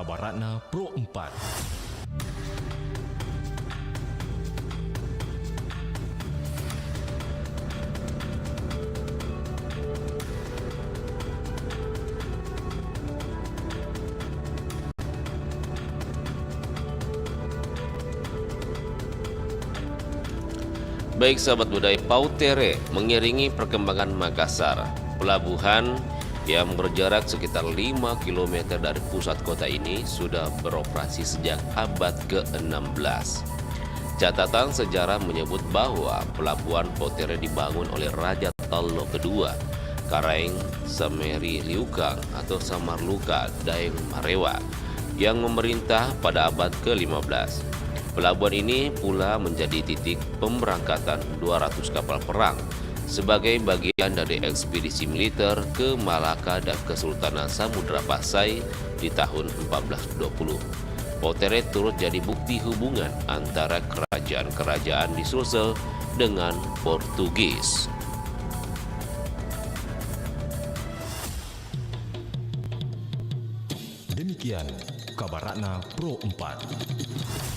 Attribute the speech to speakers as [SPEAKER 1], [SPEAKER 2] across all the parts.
[SPEAKER 1] Kabaratna Pro 4.
[SPEAKER 2] Baik sahabat budaya, Pautere mengiringi perkembangan Makassar. Pelabuhan yang berjarak sekitar 5 km dari pusat kota ini sudah beroperasi sejak abad ke-16. Catatan sejarah menyebut bahwa pelabuhan Pautere dibangun oleh Raja Tallo II, Karaeng Sameri Liukang atau Samarluka Daeng Marewa, yang memerintah pada abad ke-15. Pelabuhan ini pula menjadi titik pemberangkatan 200 kapal perang sebagai bagian dari ekspedisi militer ke Malaka dan Kesultanan Samudra Pasai di tahun 1420. Pautere turut jadi bukti hubungan antara kerajaan-kerajaan di Sulsel dengan Portugis.
[SPEAKER 1] Demikian Kabaratna Pro 4.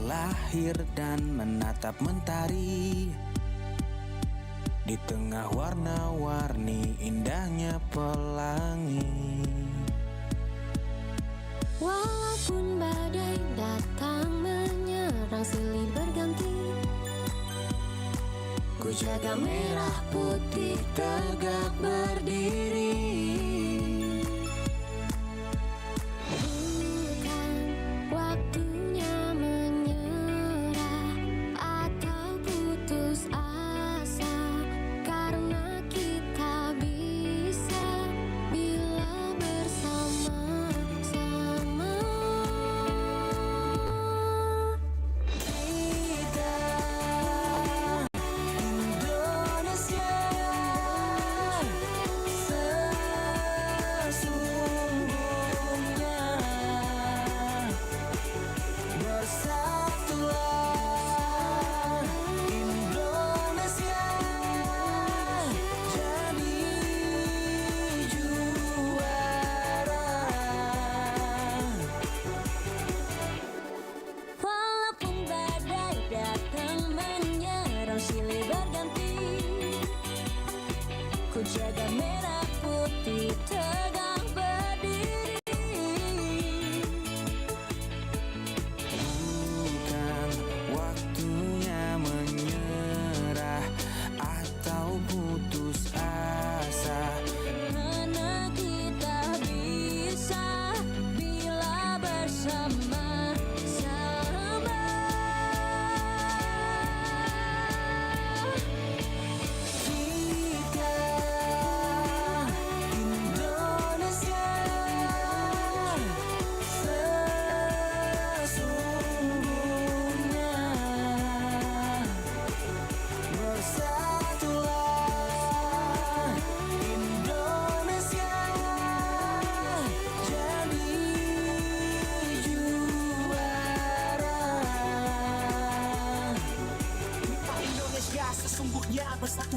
[SPEAKER 3] Lahir dan menatap mentari di tengah warna-warni indahnya pelangi.
[SPEAKER 4] Walaupun badai datang menyerang silih berganti, ku jaga merah putih tegak berdiri.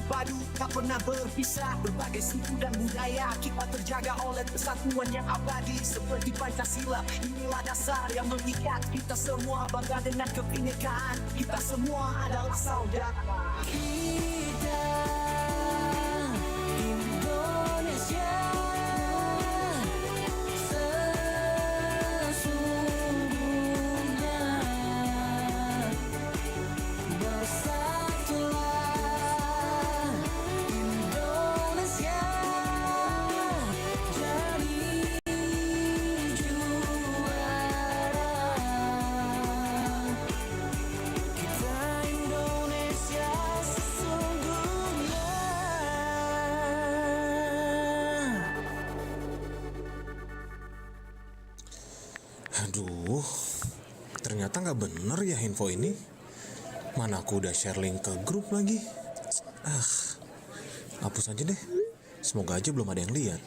[SPEAKER 5] padu, tak pernah berpisah. Berbagai suku dan budaya kita terjaga oleh persatuan yang abadi seperti Pancasila. Inilah dasar yang mengikat kita semua, bangga dengan kebinekaan. Kita semua adalah saudara.
[SPEAKER 3] Kita Indonesia sesungguhnya, bersatulah Indonesia jadi juara. Kita Indonesia sesungguhnya.
[SPEAKER 6] Aduh, ternyata nggak bener ya info ini. Mana aku udah share link ke grup lagi. Hapus aja deh. Semoga aja belum ada yang lihat.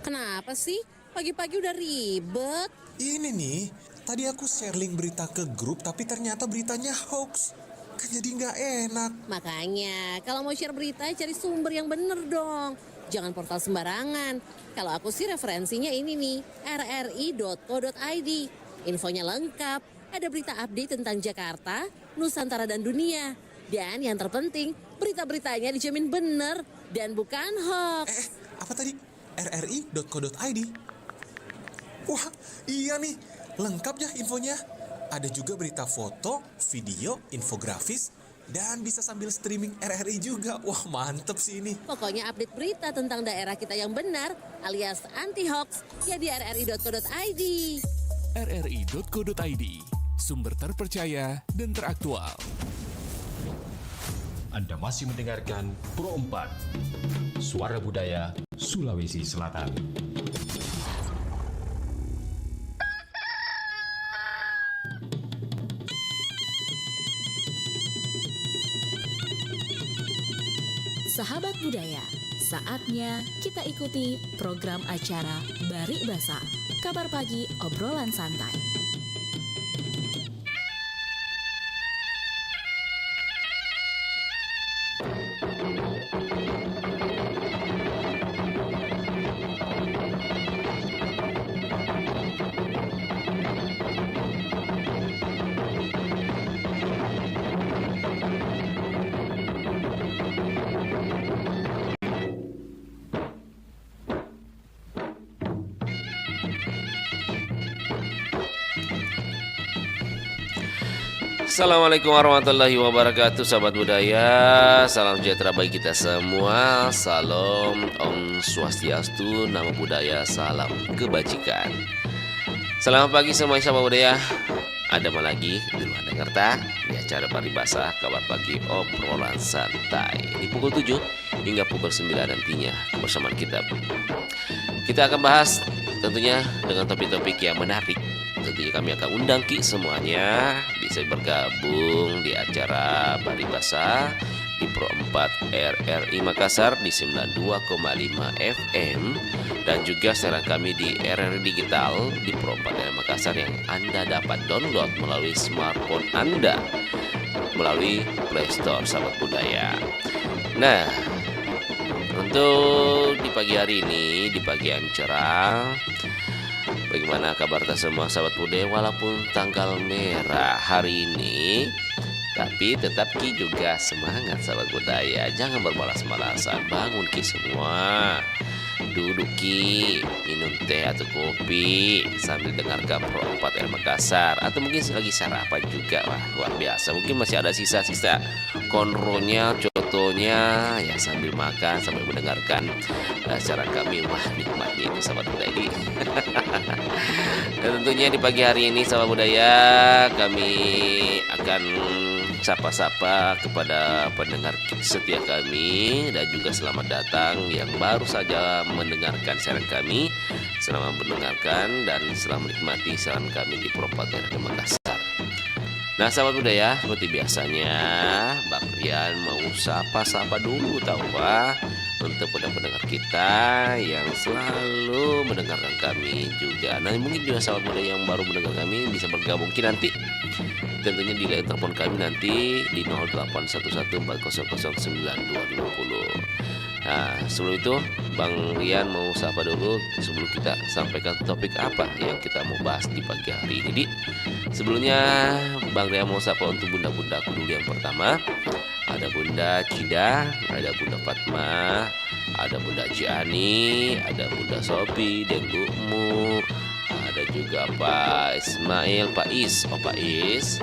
[SPEAKER 7] Kenapa sih? Pagi-pagi udah ribet.
[SPEAKER 6] Ini nih, tadi aku share link berita ke grup tapi ternyata beritanya hoax. Kan jadi nggak enak.
[SPEAKER 7] Makanya, kalau mau share berita cari sumber yang bener dong. Jangan portal sembarangan. Kalau aku sih referensinya ini nih, rri.co.id. Infonya lengkap, ada berita update tentang Jakarta, Nusantara dan dunia. Dan yang terpenting, berita-beritanya dijamin bener dan bukan hoax.
[SPEAKER 6] Apa tadi? rri.co.id. Wah, iya nih. Lengkap ya infonya. Ada juga berita foto, video, infografis, dan bisa sambil streaming RRI juga. Wah, mantep sih ini.
[SPEAKER 7] Pokoknya update berita tentang daerah kita yang benar alias anti-hoax ya di rri.co.id.
[SPEAKER 8] rri.co.id, sumber terpercaya dan teraktual.
[SPEAKER 1] Anda masih mendengarkan Pro 4, Suara Budaya Sulawesi Selatan.
[SPEAKER 9] Sahabat budaya, saatnya kita ikuti program acara Barik Basa, kabar pagi obrolan santai.
[SPEAKER 2] Assalamualaikum warahmatullahi wabarakatuh, sahabat budaya. Salam sejahtera bagi kita semua. Salam Om Swastiastu, Namo Buddhaya, salam kebajikan. Selamat pagi semua sahabat budaya. Ada apa lagi di luar Jakarta di acara Paribasa kabar pagi obrolan santai di pukul 7 hingga pukul 9 nantinya kebersamaan kita. Kita akan bahas tentunya dengan topik-topik yang menarik. Tentunya kami akan undang semuanya bisa bergabung di acara Paribasa di Pro 4 RRI Makassar di 92,5 FM dan juga siaran kami di RRI Digital di Pro 4 RRI Makassar yang Anda dapat download melalui smartphone Anda melalui Play Store, sahabat budaya. Nah, untuk di pagi hari ini, di pagi yang cerah, bagaimana kabar kita semua sahabat budaya walaupun tanggal merah hari ini, tapi tetap Ki juga semangat sahabat budaya. Jangan bermalas-malasan, bangun Ki semua. Duduk Ki, minum teh atau kopi sambil dengarkan Pro 4 RRI Makassar. Atau mungkin lagi sarapan juga. Wah, luar biasa. Mungkin masih ada sisa-sisa konronya, cotonya, ya sambil makan, sambil mendengarkan acara kami. Wah, nikmatnya itu sahabat budaya ini. Dan tentunya di pagi hari ini sahabat budaya kami akan sapa-sapa kepada pendengar setia kami dan juga selamat datang yang baru saja mendengarkan siaran kami. Selamat mendengarkan dan selamat menikmati siaran kami di Pro 4 RRI Makassar. Nah sahabat budaya, seperti biasanya Bang Rian mau sapa-sapa dulu tahu Pak, untuk pendengar kita yang selalu mendengarkan kami juga. Nah mungkin juga sahabat budaya yang baru mendengar kami bisa bergabung nanti tentunya di line telepon kami nanti di 081140092250. Nah sebelum itu Bang Rian mau sapa dulu sebelum kita sampaikan topik apa yang kita mau bahas di pagi hari ini Di. Sebelumnya Bang Rian mau sapa untuk bunda-bunda aku dulu yang pertama. Ada Bunda Cida, ada Bunda Fatma, ada Bunda Ciani, ada Bunda Sopi, Denggukmu, ada juga Pak Ismail, Pak Is, Pak Is,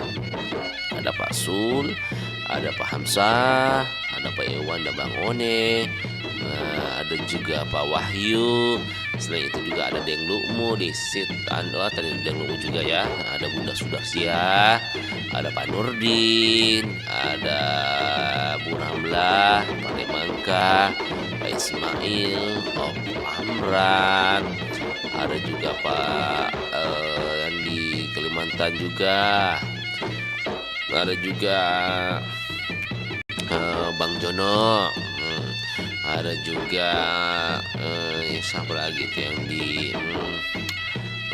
[SPEAKER 2] ada Pak Sul, ada Pak Hamzah, ada Pak Iwan dan Bang One, ada juga Pak Wahyu. Selain itu juga ada Deng Lukmu di Sit Ando, tadi Deng Lukmu juga ya. Ada Bunda Sudarsia, ada Pak Nurdin, ada Bu Ramlah, Pak Demangka, Pak Ismail, Opu Amran, ada juga Pak yang di Kalimantan juga, ada juga Bang Jono, ada juga siapa lagi tuh yang di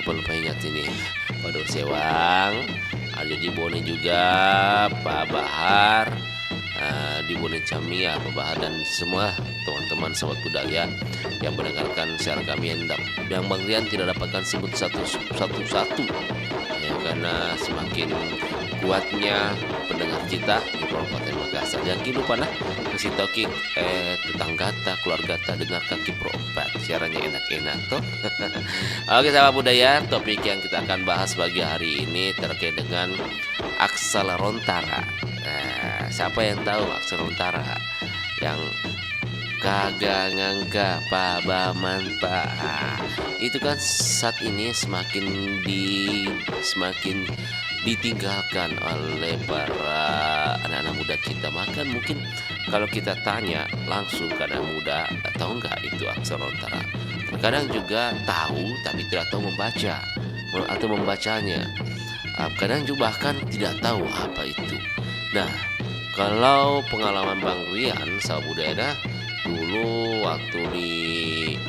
[SPEAKER 2] lupa ingat ini, Pak Dor Sewang, ada di Bone juga Pak Bahar, di Bone Camia, Pak Bahar dan semua teman-teman sahabat budaya yang mendengarkan siaran kami yang Bang Rian tidak dapatkan sebut satu-satu ya, karena semakin kuatnya pendengar kita di Kabupaten Makassar. Jangan lupa nah kasih toki tetangga keluarga dengarkan di Pro 4 siarannya enak-enak toh. Oke sahabat budaya, topik yang kita akan bahas pagi hari ini terkait dengan akselerontara. Siapa yang tahu akselerontara? Yang kagak ngangka pabaman pak, itu kan saat ini semakin ditinggalkan oleh para anak-anak muda kita. Maka mungkin kalau kita tanya langsung ke anak muda, tahu nggak itu akselerontara? Terkadang juga tahu tapi tidak tahu membaca atau membacanya. Kadang juga bahkan tidak tahu apa itu. Nah kalau pengalaman Bang Rian sahabat budaya dulu waktu di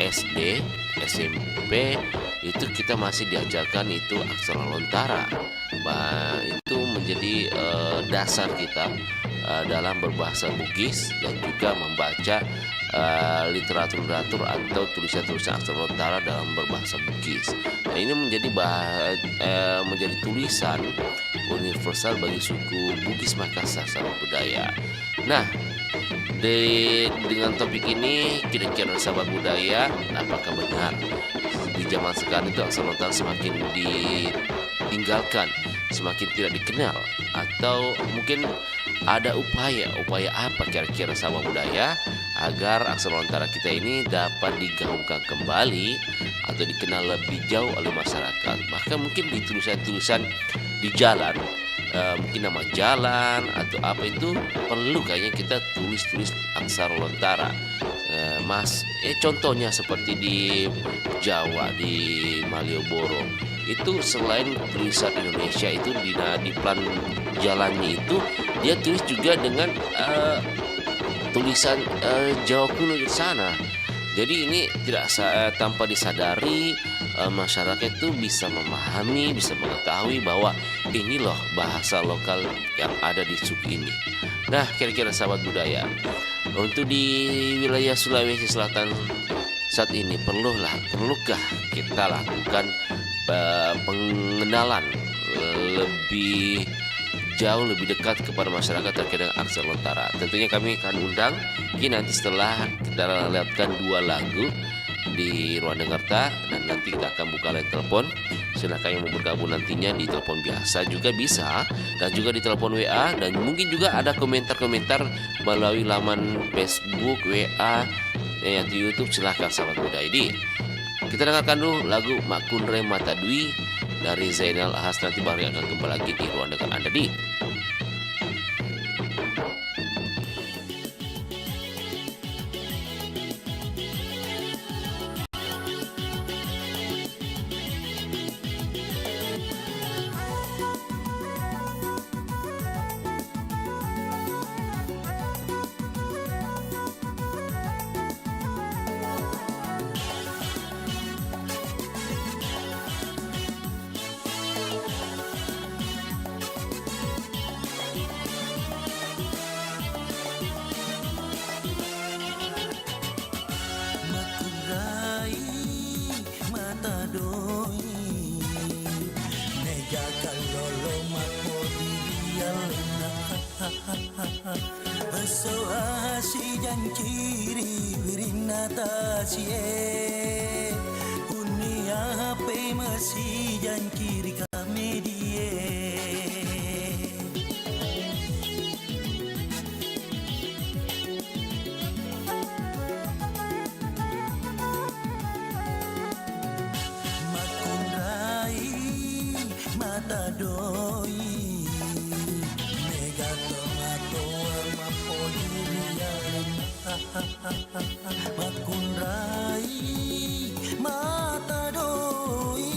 [SPEAKER 2] SD, SMP itu kita masih diajarkan itu akselerontara. Itu menjadi dasar kita dalam berbahasa Bugis dan juga membaca literatur atau tulisan-tulisan akselerontara dalam berbahasa Bugis. Nah, ini menjadi tulisan universal bagi suku Bugis Makassar sahabat budaya. Nah, dengan topik ini kira-kira sahabat budaya, apakah benar di zaman sekarang itu akselerontara semakin ditinggalkan, semakin tidak dikenal, atau mungkin ada upaya apa kira-kira sahabat budaya agar akselerontara kita ini dapat digaungkan kembali atau dikenal lebih jauh oleh masyarakat. Bahkan mungkin di tulisan-tulisan di jalan, mungkin nama jalan atau apa itu perlu kayaknya kita tulis akselerontara. Contohnya seperti di Jawa, di Malioboro itu selain tulisan Indonesia itu di plan jalannya itu dia tulis juga dengan tulisan Jawa kuno di sana. Jadi ini tidak tanpa disadari masyarakat itu bisa memahami, bisa mengetahui bahwa ini loh bahasa lokal yang ada di suku ini. Nah, kira-kira sahabat budaya, untuk di wilayah Sulawesi Selatan saat ini perlukah kita lakukan pengenalan lebih jauh lebih dekat kepada masyarakat terkait dengan akselerontara? Tentunya kami akan undang nanti setelah kita lewatkan 2 lagu di Ruang Dengarta, dan nanti kita akan buka line telepon. Silakan yang mau bergabung nantinya di telepon biasa juga bisa, dan juga di telepon WA, dan mungkin juga ada komentar-komentar melalui laman Facebook, WA, yang di YouTube. Silahkan sahabat muda ini. Kita dengarkan dulu lagu Makunre Mata Dwi dari Zainal Ahas. Nanti baru akan kembali lagi di Ruang Dengar Anda di
[SPEAKER 3] janciri wirinata sie Unia HP masih janciri kami die Makundai mata doi Mega tomato mapodirian Makundai mata doi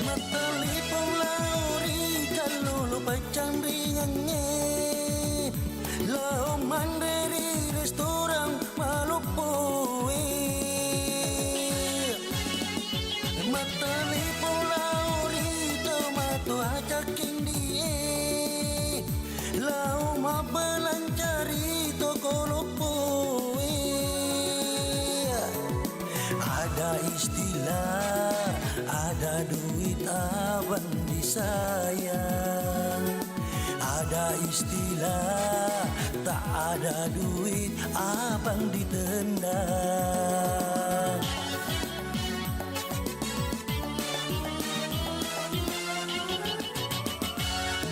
[SPEAKER 3] Matalipong lauri kalulu pacang ringange Lau mandiri restoran malupoe Matalipong lauri tomato ajakin die Lau mabelancari toko lopoe Ada istilah, ada duit abang disayang Ada istilah, tak ada duit abang ditendang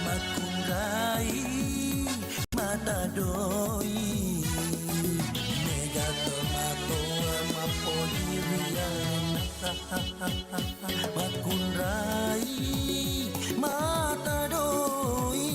[SPEAKER 3] Makundai mata doi Mega tomato mapodirian Makundai mata doi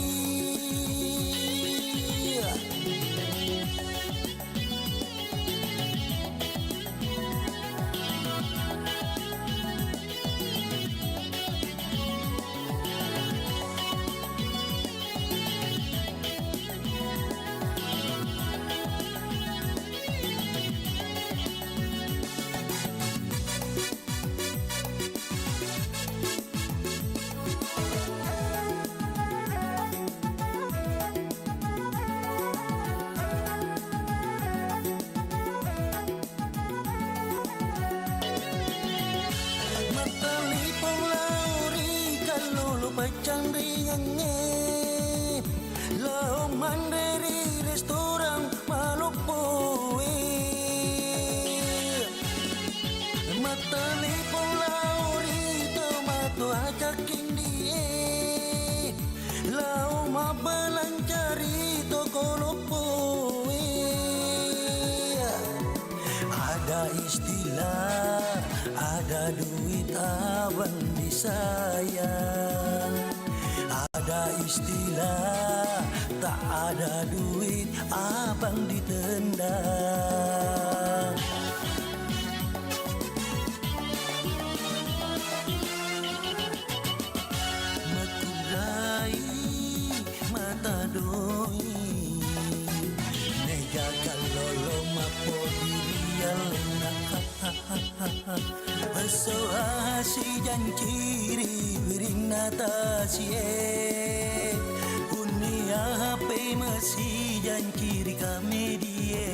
[SPEAKER 3] Matalipong lauri kalulu pacang ringange Lau mandiri restoran malupoe Matalipong lauri tomato ajakin die Lau mabelancari toko lopoe Ada istilah, ada duit abang disayang Ada istilah, tak ada duit abang ditendang Makundai mata doi Nega kalolo mapodirian Baso hasi janciri wirinata sie Unia HP masih janciri kami die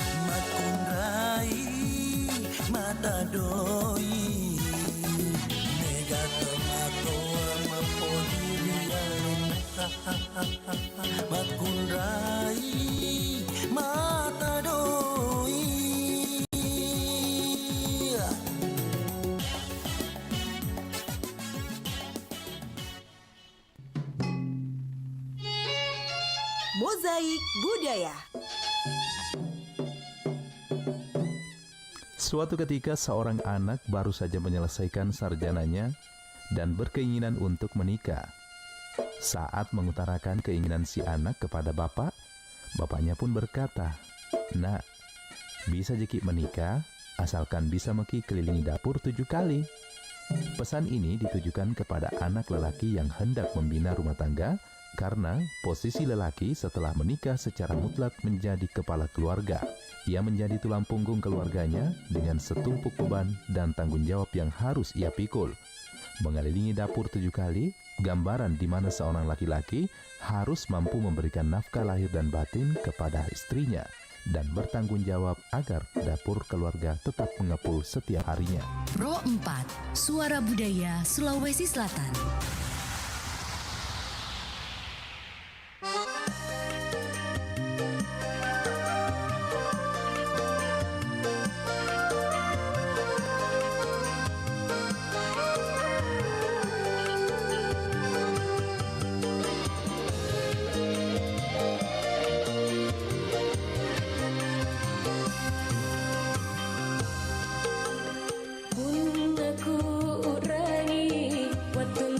[SPEAKER 3] Makundai mata doi Mega tomato mapodirian Makundai mata doi
[SPEAKER 10] Mozaik Budaya.
[SPEAKER 11] Suatu ketika seorang anak baru saja menyelesaikan sarjananya dan berkeinginan untuk menikah. Saat mengutarakan keinginan si anak kepada bapak, bapaknya pun berkata, "Nak, bisa jeki menikah asalkan bisa meki kelilingi dapur 7 kali." Pesan ini ditujukan kepada anak lelaki yang hendak membina rumah tangga karena posisi lelaki setelah menikah secara mutlak menjadi kepala keluarga. Ia menjadi tulang punggung keluarganya dengan setumpuk beban dan tanggung jawab yang harus ia pikul. Mengelilingi dapur 7 kali, gambaran di mana seorang laki-laki harus mampu memberikan nafkah lahir dan batin kepada istrinya dan bertanggung jawab agar dapur keluarga tetap mengepul setiap harinya.
[SPEAKER 12] Pro 4, Suara Budaya Sulawesi Selatan.
[SPEAKER 4] Pun aku urangi watun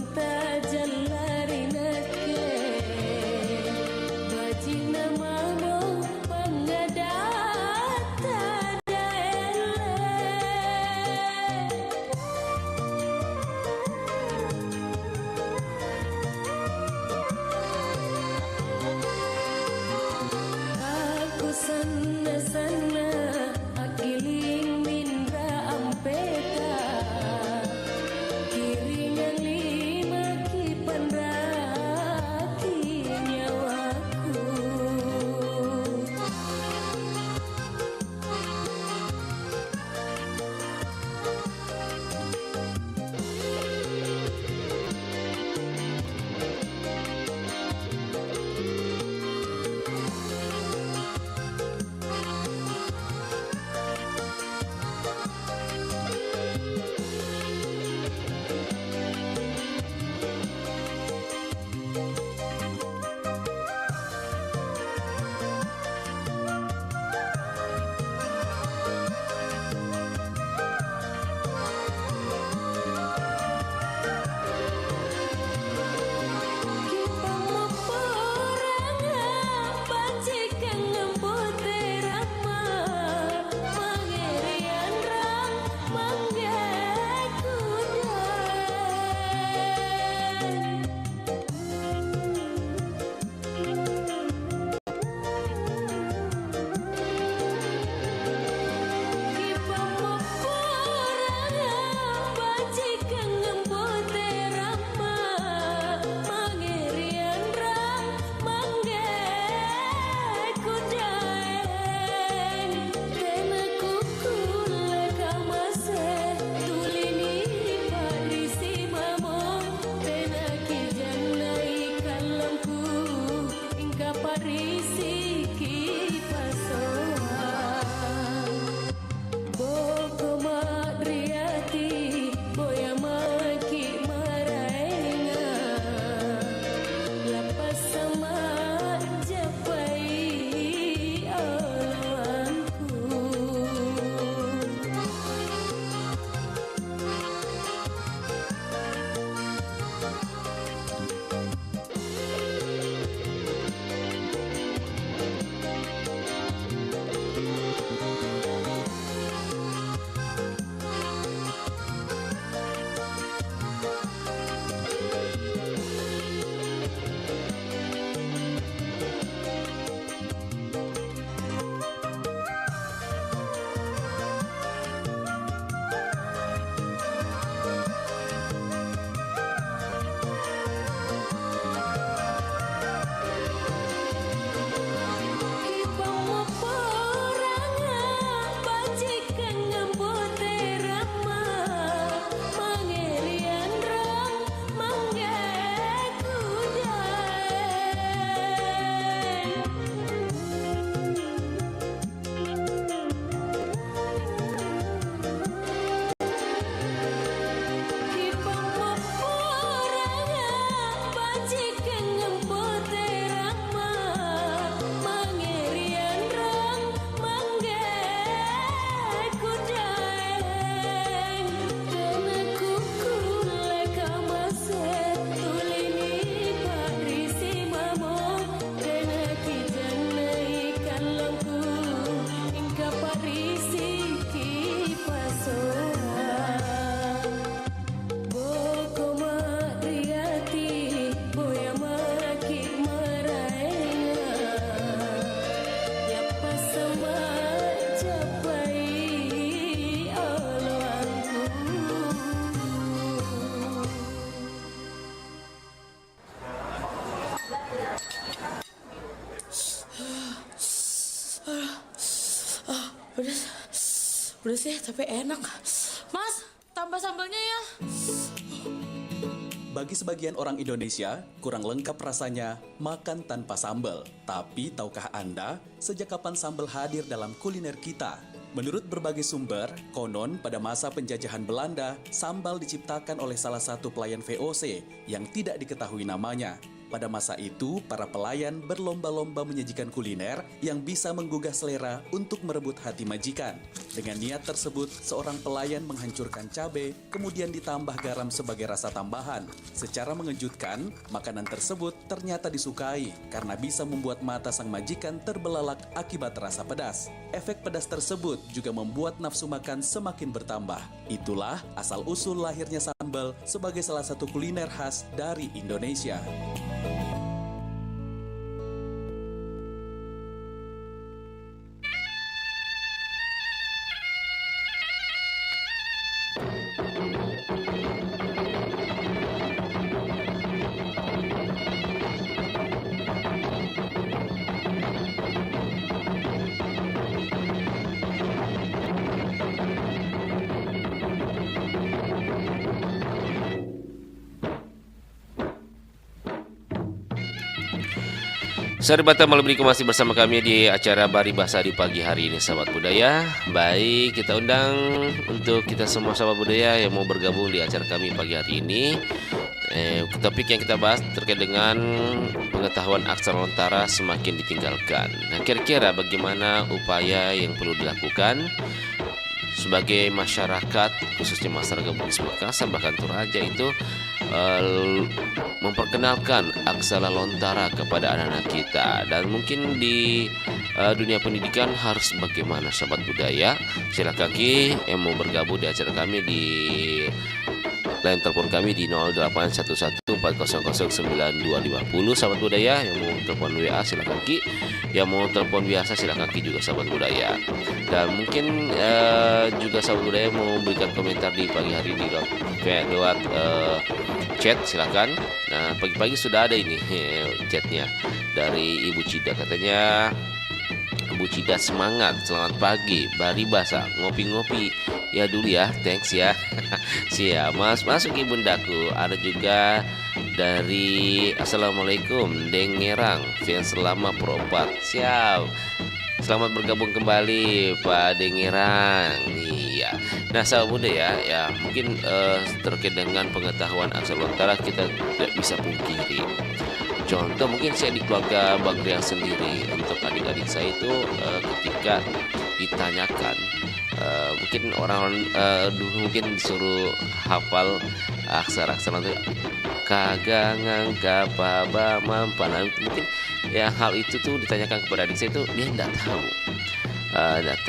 [SPEAKER 13] Pedes ya, tapi enak. Mas, tambah sambalnya ya.
[SPEAKER 14] Bagi sebagian orang Indonesia, kurang lengkap rasanya makan tanpa sambal. Tapi tahukah Anda, sejak kapan sambal hadir dalam kuliner kita? Menurut berbagai sumber, konon pada masa penjajahan Belanda, sambal diciptakan oleh salah satu pelayan VOC yang tidak diketahui namanya. Pada masa itu, para pelayan berlomba-lomba menyajikan kuliner yang bisa menggugah selera untuk merebut hati majikan. Dengan niat tersebut, seorang pelayan menghancurkan cabai, kemudian ditambah garam sebagai rasa tambahan. Secara mengejutkan, makanan tersebut ternyata disukai karena bisa membuat mata sang majikan terbelalak akibat rasa pedas. Efek pedas tersebut juga membuat nafsu makan semakin bertambah. Itulah asal-usul lahirnya sambal sebagai salah satu kuliner khas dari Indonesia.
[SPEAKER 2] Sahabat malam ini masih bersama kami di acara Bari Bahasa di pagi hari ini, sahabat budaya. Baik, kita undang untuk kita semua sahabat budaya yang mau bergabung di acara kami pagi hari ini. Topik yang kita bahas terkait dengan pengetahuan aksara lontara semakin ditinggalkan. Nah, kira-kira bagaimana upaya yang perlu dilakukan sebagai masyarakat, khususnya masyarakat Bugis Makassar bahkan Toraja itu memperkenalkan aksara lontara kepada anak-anak kita. Dan mungkin di dunia pendidikan harus bagaimana, sahabat budaya? Silakan yang mau bergabung di acara kami di line telepon kami di 081140092250, sahabat budaya. Yang mau telepon WA silakan Ki, yang mau telepon biasa silakan Ki juga, sahabat budaya. Dan mungkin juga sahabat budaya mau memberikan komentar di pagi hari di lewat chat silakan. Nah, pagi-pagi sudah ada ini chatnya dari Ibu Cida, katanya Ibu Cida semangat, selamat pagi, Bari Bahasa, ngopi-ngopi ya dulu ya, thanks ya. Siap Mas, masuk Ibundaku. Ada juga dari Assalamualaikum Dengerang, fans lama Pro 4. Siap, selamat bergabung kembali Pak Dengerang. Iya. Nah, sahabat budaya ya, mungkin terkait dengan pengetahuan aksara lontara kita tidak bisa pungkiri. Contoh mungkin saya di keluarga Bagriang sendiri, untuk adik-adik saya itu ketika ditanyakan mungkin orang dulu mungkin disuruh hafal aksara-aksara lontara, kagangan kapaba mampana, mungkin ya hal itu tuh ditanyakan kepada adik saya itu dia tidak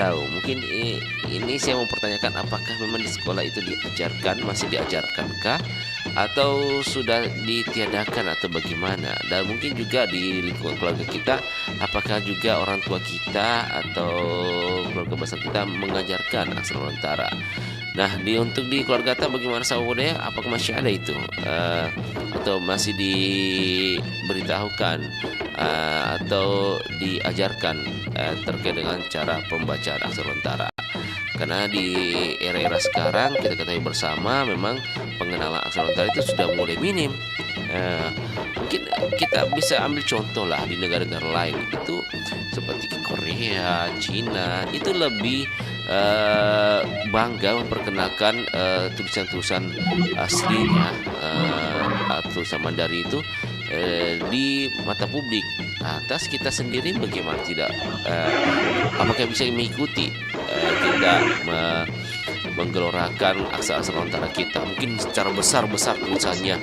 [SPEAKER 2] tahu. Mungkin ini saya mau pertanyakan, apakah memang di sekolah itu diajarkan, masih diajarkankah, atau sudah ditiadakan atau bagaimana? Dan mungkin juga di lingkungan keluarga kita, apakah juga orang tua kita atau keluarga besar kita mengajarkan aksara lontara? Nah, untuk di keluarga kita bagaimana, sahabat budaya? Apakah masih ada itu atau masih diberitahukan atau diajarkan terkait dengan cara pembacaan aksara lontara? Karena di era-era sekarang kita ketahui bersama memang pengenalan aksara lontara itu sudah mulai minim. Mungkin kita bisa ambil contoh lah di negara-negara lain itu seperti Korea, Cina, itu lebih bangga memperkenalkan tulisan-tulisan aslinya, tulisan Mandarin itu di mata publik. Atas kita sendiri bagaimana, tidak apakah bisa mengikuti kita menggelorakan aksara-aksara lontara kita, mungkin secara besar-besar tulisannya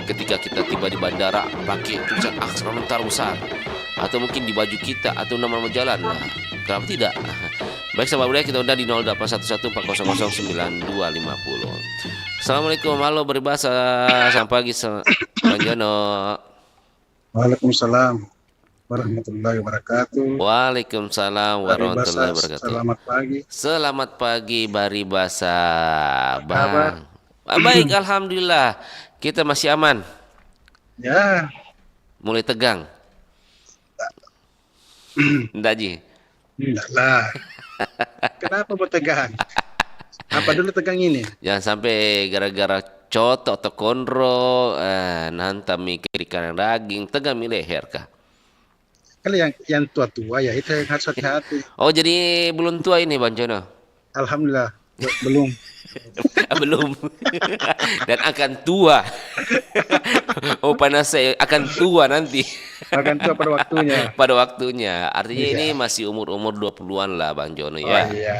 [SPEAKER 2] ketika kita tiba di bandara pakai tulisan aksara lontara besar, atau mungkin di baju kita atau nama jalan. Nah, kenapa tidak? Baik, sahabat budaya, kita undang di 081140092250. Assalamualaikum, halo berbahasa, selamat pagi Bang Jono.
[SPEAKER 15] Waalaikumsalam warahmatullahi wabarakatuh.
[SPEAKER 2] Waalaikumsalam warahmatullahi wabarakatuh.
[SPEAKER 15] Selamat pagi.
[SPEAKER 2] Selamat pagi Bari Bahasa, Bang. Baik, alhamdulillah. Kita masih aman.
[SPEAKER 15] Ya.
[SPEAKER 2] Mulai tegang. Enggak, Ji?
[SPEAKER 15] Enggak lah. Kenapa mau tegang? Apa dulu tegang ini?
[SPEAKER 2] Jangan sampai gara-gara coto atau konro, nantam kiri kanan daging, tegang mi leher kah?
[SPEAKER 15] Kalau yang tua-tua ya itu yang harus hati-hati.
[SPEAKER 2] Oh jadi belum tua ini Bang Jono?
[SPEAKER 15] Alhamdulillah belum.
[SPEAKER 2] Belum. Dan akan tua. Oh panas saya akan tua nanti.
[SPEAKER 15] Akan tua pada waktunya.
[SPEAKER 2] Pada waktunya. Artinya
[SPEAKER 15] Iya.
[SPEAKER 2] ini masih umur-umur 20-an lah Bang Jono
[SPEAKER 15] Oh
[SPEAKER 2] ya.
[SPEAKER 15] iya.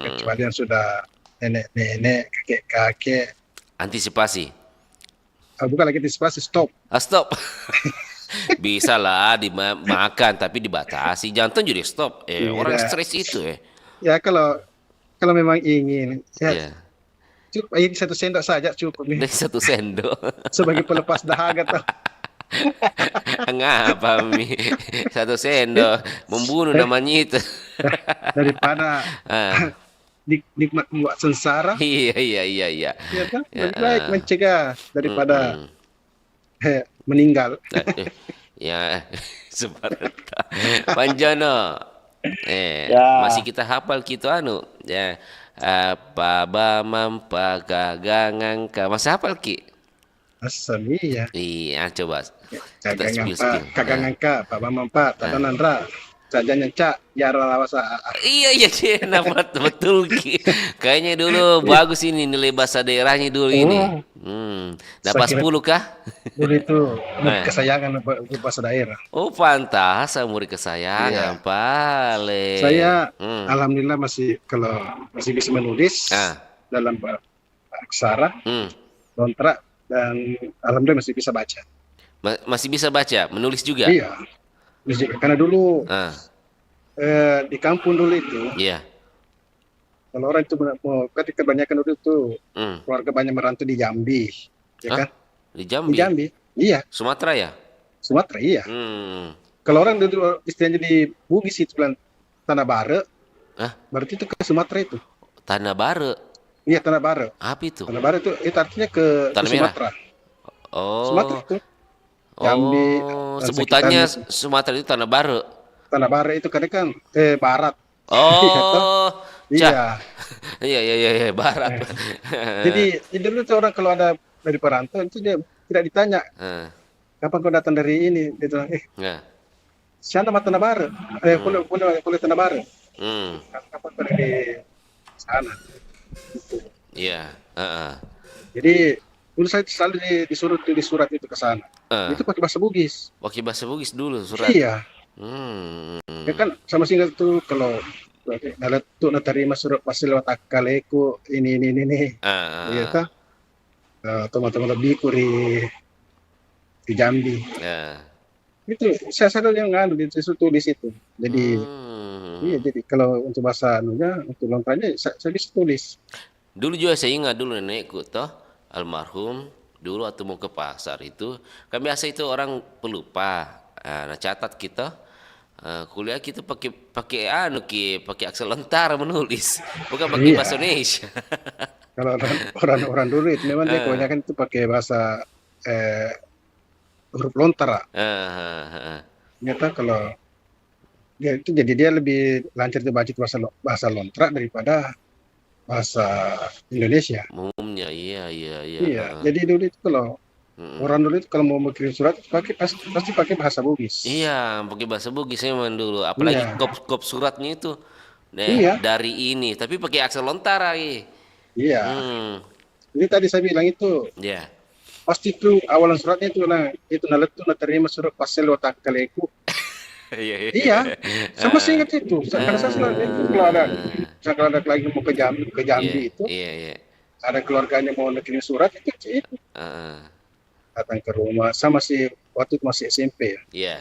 [SPEAKER 15] Kecuali yang sudah nenek-nenek, kakek-kakek.
[SPEAKER 2] Antisipasi.
[SPEAKER 15] Bukan lagi antisipasi, stop.
[SPEAKER 2] Stop. Bisa lah dimakan tapi dibatasi. Jantung juga stop.
[SPEAKER 15] Iya.
[SPEAKER 2] Orang stres itu
[SPEAKER 15] Ya kalau memang ingin, ya
[SPEAKER 2] Iya.
[SPEAKER 15] cukup ini 1 sendok saja cukup nih.
[SPEAKER 2] Dari 1 sendok.
[SPEAKER 15] Sebagai pelepas dahaga tuh.
[SPEAKER 2] Ngapa mi? 1 sendok membunuh namanya itu.
[SPEAKER 15] Daripada nikmat membuat sengsara.
[SPEAKER 2] Iya.
[SPEAKER 15] Ya kan? Lebih baik mencegah daripada meninggal.
[SPEAKER 2] Ya, sebenarnya. Panjono.
[SPEAKER 15] Ya.
[SPEAKER 2] Masih kita hafal gitu ya. Apa bamam pagagangan ka. Masih hafal Ki?
[SPEAKER 15] Asal iya.
[SPEAKER 2] Iya, coba. Kita
[SPEAKER 15] Kagangan
[SPEAKER 2] spill.
[SPEAKER 15] kagangan ka, Pak Bambang Pak, tatanan ra. Saja nyencak, jara lawasa.
[SPEAKER 2] Iya dia dapat betul Ki. Kayaknya dulu bagus ini nilai bahasa daerahnya dulu ini. Dapat 10 kah?
[SPEAKER 15] Dulu itu kesayangan bahasa daerah.
[SPEAKER 2] Oh pantas murid kesayangan paling.
[SPEAKER 15] Saya alhamdulillah masih bisa menulis dalam aksara, lontrak, dan alhamdulillah masih bisa baca.
[SPEAKER 2] Masih bisa baca, menulis juga?
[SPEAKER 15] Iya. Karena dulu di kampung dulu itu, kalau orang itu mau kebanyakan dulu itu keluarga banyak merantau di Jambi, ya kan?
[SPEAKER 2] Di Jambi?
[SPEAKER 15] Di Jambi, iya.
[SPEAKER 2] Sumatera ya?
[SPEAKER 15] Sumatera, iya. Kalau orang dulu istilahnya di Bugis itu bilang Tanah Bare, berarti itu ke Sumatera itu.
[SPEAKER 2] Tanah Bare?
[SPEAKER 15] Iya, Tanah Bare.
[SPEAKER 2] Apa itu?
[SPEAKER 15] Tanah Bare itu artinya ke Sumatera.
[SPEAKER 2] Oh.
[SPEAKER 15] Sumatera itu. Jambi,
[SPEAKER 2] sebutannya Sumatera itu Tanah Bare.
[SPEAKER 15] Tanah Bare itu karena kan barat.
[SPEAKER 2] Oh,
[SPEAKER 15] iya.
[SPEAKER 2] Iya, barat.
[SPEAKER 15] Jadi dulu tuh orang kalau ada dari perantau itu dia tidak ditanya. Kapan kau datang dari ini? Dia bilang, siapa nama Tanah Bare? Kuliah Tanah Bare. Kapan kau dari sana?
[SPEAKER 2] Iya.
[SPEAKER 15] Jadi dulu saya selalu disuruh di surat itu ke sana. Itu pakai bahasa Bugis.
[SPEAKER 2] Pakai bahasa Bugis dulu surat.
[SPEAKER 15] Iya. Ya kan sama singkat tuh kalau tuh terima surat pasti lewat akaleku ini. Iya kan? Teman-teman lebih di Jambi. Itu saya selalu yang ngadu tulis itu. Jadi iya jadi kalau untuk bahasa untuk lontraknya saya bisa tulis.
[SPEAKER 2] Dulu juga saya ingat dulu nenekku toh almarhum dulu atau mau ke pasar itu kan biasa itu orang pelupa. Nah catat kita kuliah kita pakai aksar lontara menulis bukan pakai bahasa Indonesia.
[SPEAKER 15] Kalau orang dulu itu memang dia kebanyakan itu pakai bahasa huruf lontara. Ternyata kalau dia itu jadi dia lebih lancar dibaca bahasa lontara daripada bahasa Indonesia.
[SPEAKER 2] Umumnya iya.
[SPEAKER 15] Iya, jadi dulu itu kalau orang dulu itu kalau mau mengirim surat pasti pakai bahasa Bugis.
[SPEAKER 2] Iya, pakai bahasa Bugis memang dulu. Apalagi kop suratnya itu dari ini, tapi pakai aksar lontara.
[SPEAKER 15] Iya. Jadi tadi saya bilang itu.
[SPEAKER 2] Iya.
[SPEAKER 15] Pasti itu awalan suratnya itu terima surat pasel otak kaleku. Iya. Sama saya ingat itu. Karena saya selalu itu kalau ada lagi mau ke Jambi itu.
[SPEAKER 2] Iya.
[SPEAKER 15] Ada keluarganya mau kirim surat itu. Datang ke rumah sama waktu itu masih SMP ya.
[SPEAKER 2] Iya.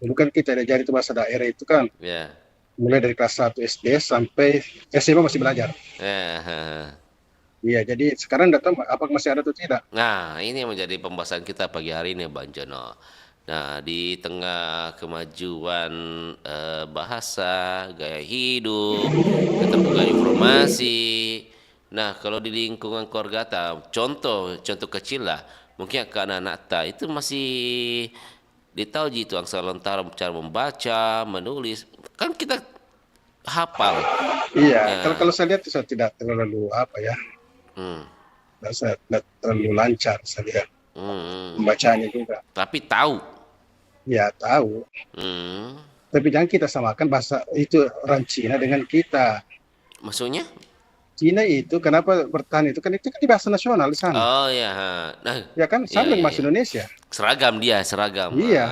[SPEAKER 15] Dulu kan kita diajari itu bahasa daerah itu kan.
[SPEAKER 2] Iya.
[SPEAKER 15] Mulai dari kelas 1 SD sampai SMA masih belajar. Iya, jadi sekarang nggak tahu apakah masih ada atau tidak.
[SPEAKER 2] Nah, ini yang menjadi pembahasan kita pagi hari ini, Bang Jono. Nah, di tengah kemajuan bahasa, gaya hidup, keterbukaan informasi. Nah, kalau di lingkungan keluarga, contoh kecil lah, mungkin ke anak-anak itu masih Dia tahu itu aksara lontara, cara membaca, menulis. Kan kita hafal.
[SPEAKER 15] Iya, kalau saya lihat saya tidak terlalu apa ya. Saya tidak terlalu lancar saya lihat. Membacanya juga.
[SPEAKER 2] Tapi tahu.
[SPEAKER 15] Ya tahu. Tapi jangan kita samakan bahasa itu orang Cina dengan kita.
[SPEAKER 2] Maksudnya?
[SPEAKER 15] Cina itu kenapa bertahan itu kan di bahasa nasional di sana.
[SPEAKER 2] Oh ya. Nah,
[SPEAKER 15] ya kan sama dengan bahasa Indonesia.
[SPEAKER 2] Seragam dia, seragam.
[SPEAKER 15] Iya.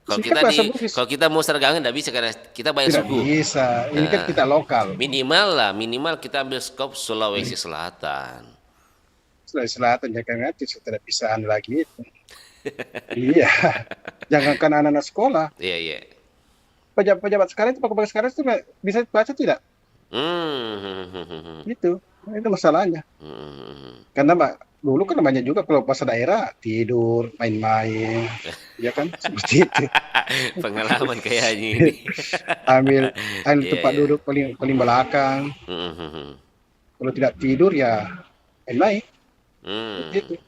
[SPEAKER 2] Kalau kita mau seragam nggak bisa karena kita banyak suku.
[SPEAKER 15] Tidak bisa. Ini kan kita lokal.
[SPEAKER 2] Minimal kita ambil skop Sulawesi Selatan.
[SPEAKER 15] Sulawesi Selatan jangan nanti sudah tidak bisa lagi itu. Iya. Jangankan anak-anak sekolah.
[SPEAKER 2] Iya.
[SPEAKER 15] Pejabat sekarang itu bisa baca tidak? Itu masalahnya. Karena dulu kan namanya juga kalau bahasa daerah tidur, main-main, ya kan seperti itu.
[SPEAKER 2] Pengalaman kayak ini.
[SPEAKER 15] ambil tempat duduk paling belakang. Kalau tidak tidur ya main-main. Gitu.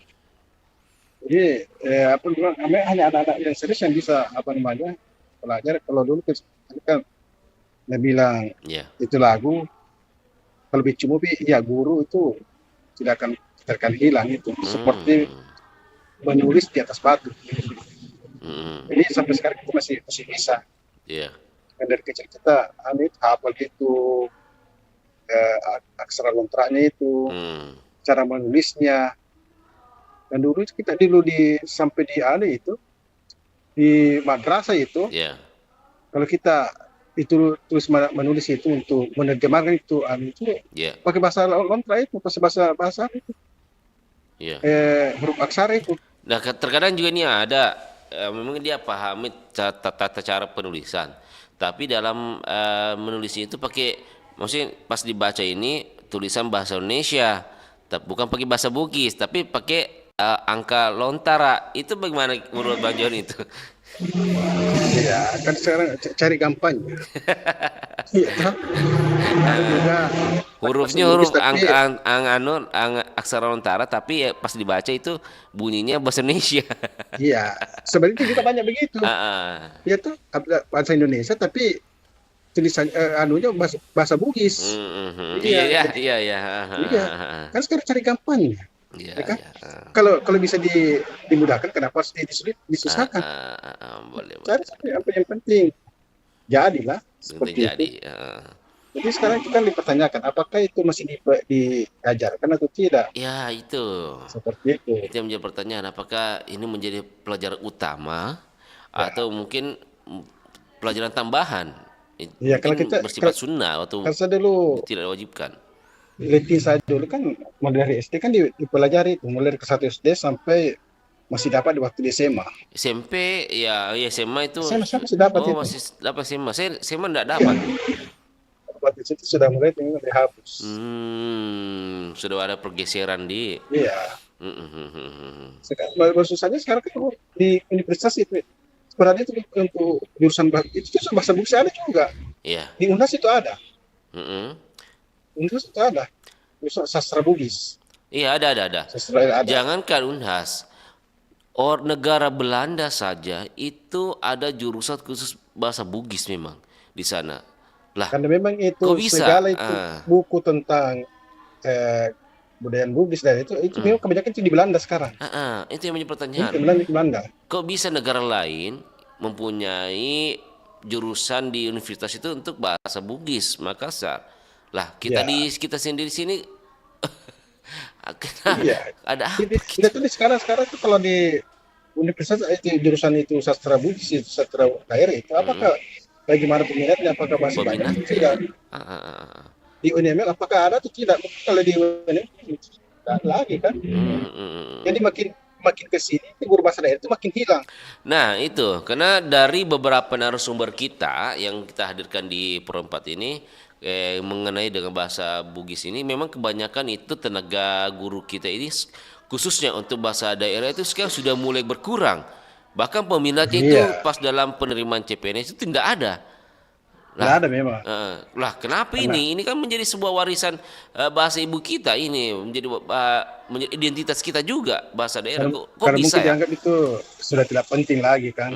[SPEAKER 15] Jadi hanya anak-anak yang serius yang bisa belajar. Kalau dulu kan dia bilang itu lagu kalau cuma ya guru itu tidak akan hilang itu seperti menulis di atas batu. Jadi sampai sekarang kita masih bisa. Dan dari kecil kita hafal itu aksara lontaranya itu, cara menulisnya. Dan dulu kita sampai di madrasah itu, kalau kita itu tulis menulis itu untuk menerjemahkan itu pakai bahasa lontra itu, bahasa itu, huruf aksara itu.
[SPEAKER 2] Nah terkadang juga ini ada memang dia pahami tata cara penulisan, tapi dalam menulisnya itu pakai, maksudnya pas dibaca ini tulisan bahasa Indonesia, bukan pakai bahasa Bugis, tapi pakai angka lontara. Itu bagaimana menurut Bang John itu?
[SPEAKER 15] Ya kan sekarang cari kampanye.
[SPEAKER 2] Hurufnya huruf aksara lontara, tapi ya pas dibaca itu bunyinya bahasa Indonesia.
[SPEAKER 15] Iya, sebenarnya juga banyak begitu. Ya tuh bahasa Indonesia tapi tulisan bahasa Bugis.
[SPEAKER 2] Iya.
[SPEAKER 15] Kan sekarang cari kampanye. Ya kan? Kalau bisa dimudahkan, kenapa harus disusahkan? Cari apa yang penting. Jadilah seperti itu. Jadi sekarang kita dipertanyakan apakah itu masih diajarkan atau tidak?
[SPEAKER 2] Ya itu.
[SPEAKER 15] Seperti itu.
[SPEAKER 2] Itu yang menjadi pertanyaan, apakah ini menjadi pelajaran utama atau mungkin pelajaran tambahan?
[SPEAKER 15] Ya, kalau kita
[SPEAKER 2] bersifat sunnah atau tidak diwajibkan.
[SPEAKER 15] Letih saya dulu kan mulai dari SD kan dipelajari itu, mulai dari ke 1 SD sampai masih dapat di waktu di SMA.
[SPEAKER 2] SMP ya SMA itu.
[SPEAKER 15] SMA masih dapat itu.
[SPEAKER 2] Masih dapat SMA. Saya SMA enggak dapat.
[SPEAKER 15] Waktu itu sudah mulai dihapus.
[SPEAKER 2] Sudah ada pergeseran di.
[SPEAKER 15] Iya. Susahnya sekarang kan di universitas itu sebenarnya itu untuk jurusan itu bahasa Bugis ada juga.
[SPEAKER 2] Iya.
[SPEAKER 15] Di UNAS itu ada. Unhas itu ada, sastra Bugis.
[SPEAKER 2] Iya ada.
[SPEAKER 15] Sastra ada.
[SPEAKER 2] Jangankan Unhas, negara Belanda saja itu ada jurusan khusus bahasa Bugis memang di sana. Lah.
[SPEAKER 15] Karena memang itu segala itu buku tentang budaya Bugis dan itu memang kebanyakan itu di Belanda sekarang.
[SPEAKER 2] Itu yang menjadi pertanyaan.
[SPEAKER 15] Di Belanda.
[SPEAKER 2] Kok bisa negara lain mempunyai jurusan di universitas itu untuk bahasa Bugis Makassar? Lah kita kita sendiri sini ada apa?
[SPEAKER 15] Kita tuh sekarang itu kalau di universitas itu jurusan itu sastra Bugis, sastra daerah itu apakah bagaimana peminatnya, apakah masih banyak atau tidak? Di UNML apakah ada atau tidak? Kalau di UNML tidak ada lagi kan? Jadi makin ke sini guru bahasa daerah itu makin hilang.
[SPEAKER 2] Nah itu karena dari beberapa narasumber kita yang kita hadirkan di Pro4 ini mengenai dengan bahasa Bugis ini, memang kebanyakan itu tenaga guru kita ini khususnya untuk bahasa daerah itu sekarang sudah mulai berkurang. Bahkan peminatnya itu pas dalam penerimaan CPNS itu tidak ada.
[SPEAKER 15] Nggak ada memang.
[SPEAKER 2] Lah kenapa ini? Ini kan menjadi sebuah warisan bahasa ibu kita ini, menjadi identitas kita juga bahasa daerah. Kok
[SPEAKER 15] Karena
[SPEAKER 2] bisa
[SPEAKER 15] mungkin
[SPEAKER 2] ya?
[SPEAKER 15] dianggap itu sudah tidak penting lagi kan.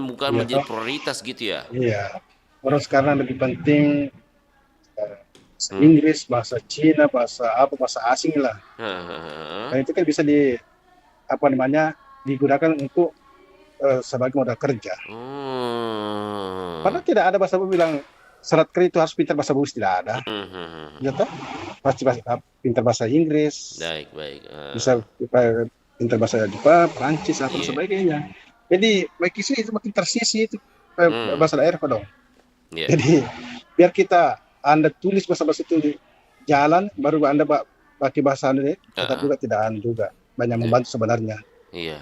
[SPEAKER 2] Bukan
[SPEAKER 15] Iya,
[SPEAKER 2] menjadi
[SPEAKER 15] toh.
[SPEAKER 2] prioritas gitu ya?
[SPEAKER 15] Iya. Orang sekarang lebih penting bahasa Inggris, bahasa Cina, bahasa asing lah. Dan itu kan bisa digunakan untuk sebagai modal kerja. Padahal tidak ada bahasa bilang syarat kerja itu harus pintar bahasa Bugis, tidak ada. Ya toh? Pasti pintar bahasa Inggris.
[SPEAKER 2] Baik.
[SPEAKER 15] Bisa pintar bahasa Jepang, Prancis atau sebagainya. Jadi makin itu makin tersisi itu bahasa daerah dong. Jadi biar Anda tulis bahasa-bahasa itu di jalan, baru Anda pakai bahasa Anda, tetap juga tidak juga banyak membantu sebenarnya.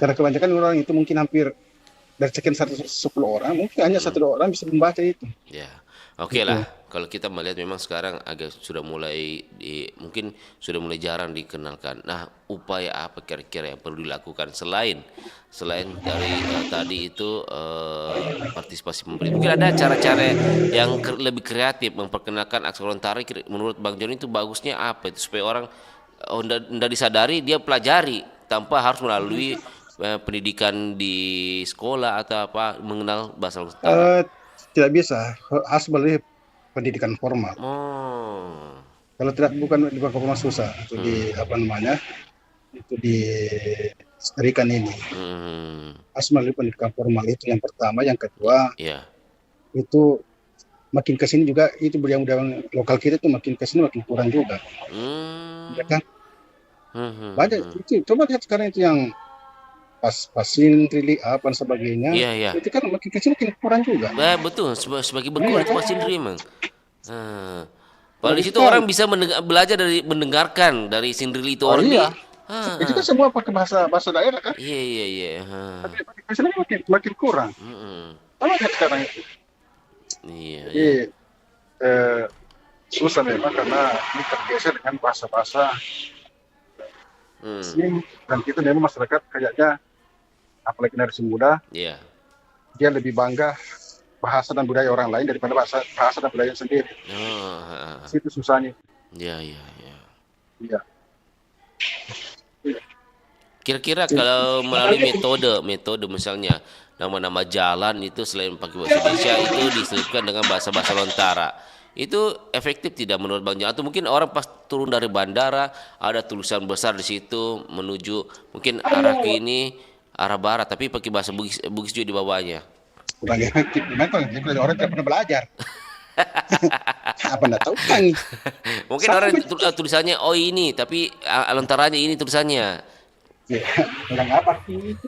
[SPEAKER 15] Karena kebanyakan orang itu mungkin hampir dari sekian 10 orang, mungkin hanya 1 orang bisa membaca itu.
[SPEAKER 2] Ya, oke lah. Kalau kita melihat memang sekarang agak sudah mulai mungkin sudah mulai jarang dikenalkan. Nah, upaya apa kira-kira yang perlu dilakukan selain dari tadi itu partisipasi memberi? Mungkin ada cara-cara yang lebih kreatif memperkenalkan aksara Lontara. Menurut Bang Joni itu bagusnya apa itu supaya orang ndak disadari dia pelajari tanpa harus melalui pendidikan di sekolah atau apa mengenal bahasa Lontara?
[SPEAKER 15] Tidak bisa, harus melalui pendidikan formal. Kalau bukan formal susah itu itu dilestarikan ini. Harus melalui pendidikan formal itu yang pertama, yang kedua itu makin kesini juga itu budaya-budaya lokal kita itu makin kesini makin kurang juga. Ya kan? Banyak itu, coba lihat sekarang itu yang pasin, trili, apa dan sebagainya. Itu kan makin kecil makin kurang juga.
[SPEAKER 2] Betul, sebagai berkurang itu pasin memang. Padahal di situ orang bisa belajar dari mendengarkan dari sindrili itu orang.
[SPEAKER 15] Itu kan semua pakai bahasa daerah kan.
[SPEAKER 2] Iya.
[SPEAKER 15] Tapi pasin makin kurang. Sama lihat sekarang itu. Iya. Susah memang karena ini tergeser dengan bahasa-bahasa asing, dan kita memang masyarakat kayaknya apalagi generasi muda, dia lebih bangga bahasa dan budaya orang lain daripada bahasa dan budaya sendiri. Itu susahnya.
[SPEAKER 2] Iya. Kira-kira kalau melalui metode misalnya nama-nama jalan itu selain pakai bahasa Indonesia itu diselipkan dengan bahasa-bahasa Lontara. Itu efektif tidak menurut Bang Jan? Atau mungkin orang pas turun dari bandara ada tulisan besar di situ menuju mungkin arah ke ini, arah barat, tapi pakai bahasa Bugis juga di bawahnya.
[SPEAKER 15] Kurang efektif, memang orang tidak pernah belajar. Apa enggak tahu kan?
[SPEAKER 2] Mungkin orang tulisannya ini, tapi lontaranya ini tulisannya.
[SPEAKER 15] Kurang apa sih?